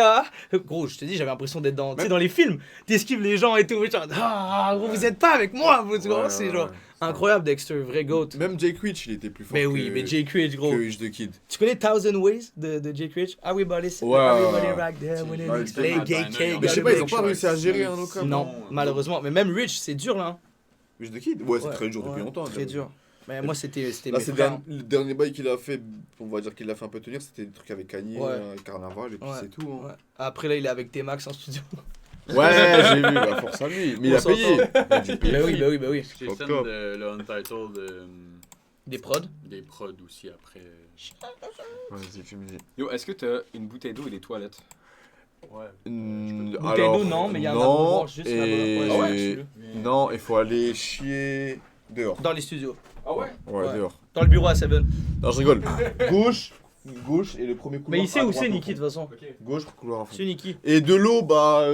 Gros, je te dis, j'avais l'impression d'être dans les films. T'esquives les gens et tout. Gros, vous êtes pas avec moi. C'est genre incroyable, Dexter, vrai goat. Même Jake Rich, il était plus fort. Mais oui, mais Jake Rich, gros. Que Rich the Kid. Tu connais Thousand Ways de Jake Rich? Everybody rock there when it's play gay cake. Mais je sais pas, ils ont pas réussi à gérer un autre. Non, malheureusement. Mais même Rich, c'est dur là. Rich the Kid? Ouais, c'est très dur depuis longtemps. Très dur. Mais moi, c'était là, c'est le dernier bail qu'il a fait, on va dire qu'il l'a fait un peu tenir, c'était des trucs avec Kanye, Carnaval, et puis c'est tout. Hein. Ouais. Après, là, il est avec T-Max en studio. Ouais, j'ai vu, bah, force à lui. Mais il a payé. Bah oui. J'ai scène de le Untitled. Des prods? Des prods aussi après. Vas-y, fais-moi. Yo, est-ce que t'as une bouteille d'eau et des toilettes? Ouais. Bouteille d'eau, non, mais il y a un abreuvoir juste là-bas. Non, il faut aller chier. Dehors. Dans les studios. Ah ouais? Ouais, dehors. Dans le bureau à Seven. Non, je rigole. Gauche et le premier couloir. Mais il sait où c'est Niki de toute façon. Okay. Gauche, couloir à fond. C'est Niki. Et de l'eau, bah.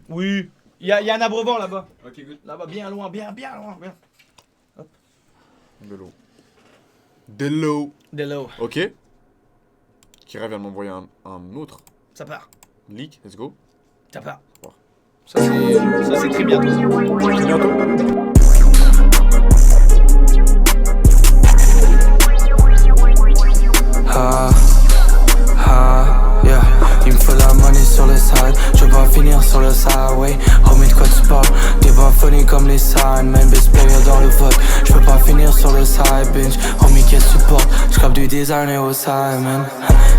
Oui. Il y a un abreuvoir là-bas. Ok, good. Là-bas, bien loin, bien loin. Hop. De l'eau. De l'eau. Ok. Kira vient de m'envoyer un autre. Ça part. Leak, let's go. Ça part. Ça c'est très bientôt. Très bientôt. Yeah. Il me faut la money sur le side. Je veux pas finir sur le sideway. Homie, de quoi tu parles? T'es pas funny comme les signs. Man, best player dans le vote. Je peux pas finir sur le side bench. Homie, qu'est-ce que tu portes? J'crape du designer au side, man.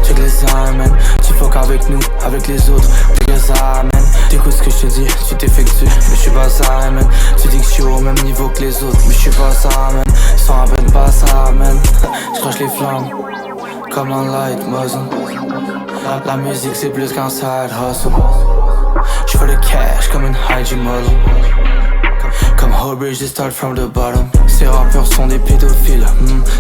Check les signs, man. Tu fuck avec nous, avec les autres. Biggest eye, man. T'écoutes ce que je te dis, tu t'effectues. Mais je suis pas ça, man. Tu dis que je suis au même niveau que les autres. Mais je suis pas ça, man. Ils sont à peine pas ça, man. J'croche les flammes comme un light muzzle. La musique c'est plus qu'un side hustle. J'fais le cash comme une hygiene model. Comme Holbridge, they start from the bottom. Ces rappeurs sont des pédophiles,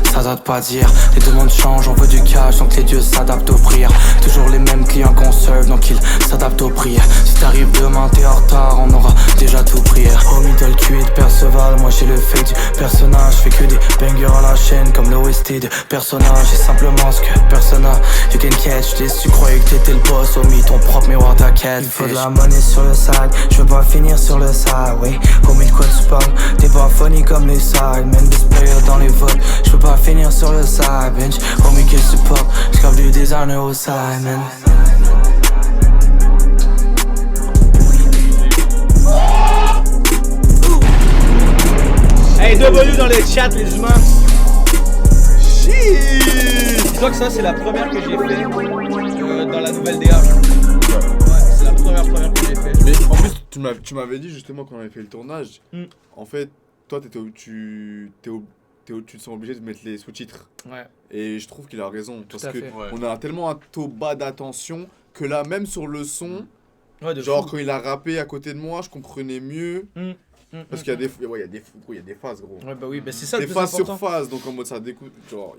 ça date pas d'hier. Les demandes changent, on veut du cash, donc les dieux s'adaptent aux prières. Toujours les mêmes clients qu'on serve, donc ils s'adaptent aux prières. Si t'arrives demain, t'es en retard, on aura déjà tout prié. Au middle QI de Perceval, moi j'ai le fait du personnage. Fais que des bangers à la chaîne, comme le OST de personnage. J'ai simplement ce que personne a. You can catch this, tu croyais que t'étais le boss. Homie, ton propre miroir ta quête. Il faut de la money sur le side, je veux pas finir sur le side, oui. Homie, de quoi tu parles? T'es pas funny comme les side, man, best player dans les votes. Je peux pas finir sur le side bench. Homie, qu'est-ce que tu portes? J'crape du designer au side, man. Hey, W dans le chat, les humains. Dis-toi que ça, c'est la première que j'ai fait dans la nouvelle DA. Ouais, c'est la première que j'ai fait. Mais en plus, tu m'avais dit justement quand on avait fait le tournage, en fait, toi, tu te sens obligé de mettre les sous-titres. Ouais. Et je trouve qu'il a raison. Tout parce à que fait. on a tellement un taux bas d'attention que là, même sur le son, genre quand il a rappé à côté de moi, je comprenais mieux. Parce qu'il y a des phases, gros. Ouais, bah oui, bah c'est ça le des plus phases important. sur phase, donc en mode ça découle.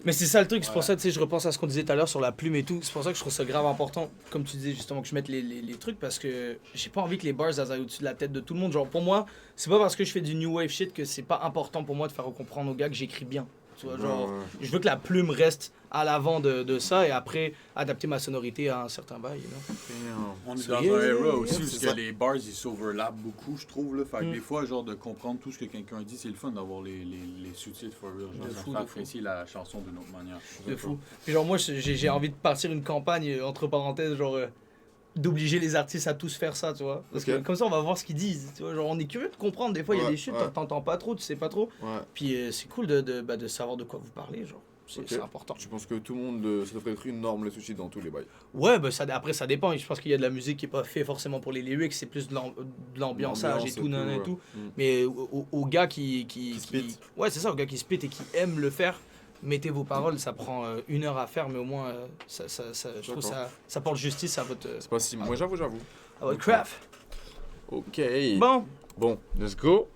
Mais c'est ça le truc, c'est pour ça que je repense à ce qu'on disait tout à l'heure sur la plume et tout. C'est pour ça que je trouve ça grave important, comme tu disais justement, que je mette les trucs parce que j'ai pas envie que les bars aillent au-dessus de la tête de tout le monde. Genre pour moi, c'est pas parce que je fais du new wave shit que c'est pas important pour moi de faire comprendre aux gars que j'écris bien. Tu vois, genre, je veux que la plume reste à l'avant de ça et après adapter ma sonorité à un certain bail. On est dans un era aussi où les bars ils s'overlappent beaucoup, je trouve. Là. Fait que des fois, genre de comprendre tout ce que quelqu'un dit, c'est le fun d'avoir les sous-titres for real. Genre, ça fait apprécier la chanson d'une autre manière. De fou. Puis genre, moi, j'ai envie de partir une campagne, entre parenthèses, genre. D'obliger les artistes à tous faire ça, tu vois. Parce que comme ça, on va voir ce qu'ils disent. Tu vois, genre, on est curieux de comprendre. Des fois, il y a des chutes, t'entends pas trop, tu sais pas trop. Puis c'est cool de savoir de quoi vous parlez, genre. C'est important. Tu penses que tout le monde, ça devrait être une norme, les sushis dans tous les bails? Ouais, bah après, ça dépend. Je pense qu'il y a de la musique qui est pas fait forcément pour les lyrics, c'est plus de l'ambiançage et tout, et tout. Mais aux gars qui spit. Ouais, c'est ça, aux gars qui spit et qui aiment le faire. Mettez vos paroles, ça prend 1 heure à faire, mais au moins, je trouve ça porte justice à votre... C'est pas si... Moi, j'avoue. À votre craft. Ok. Bon, let's go.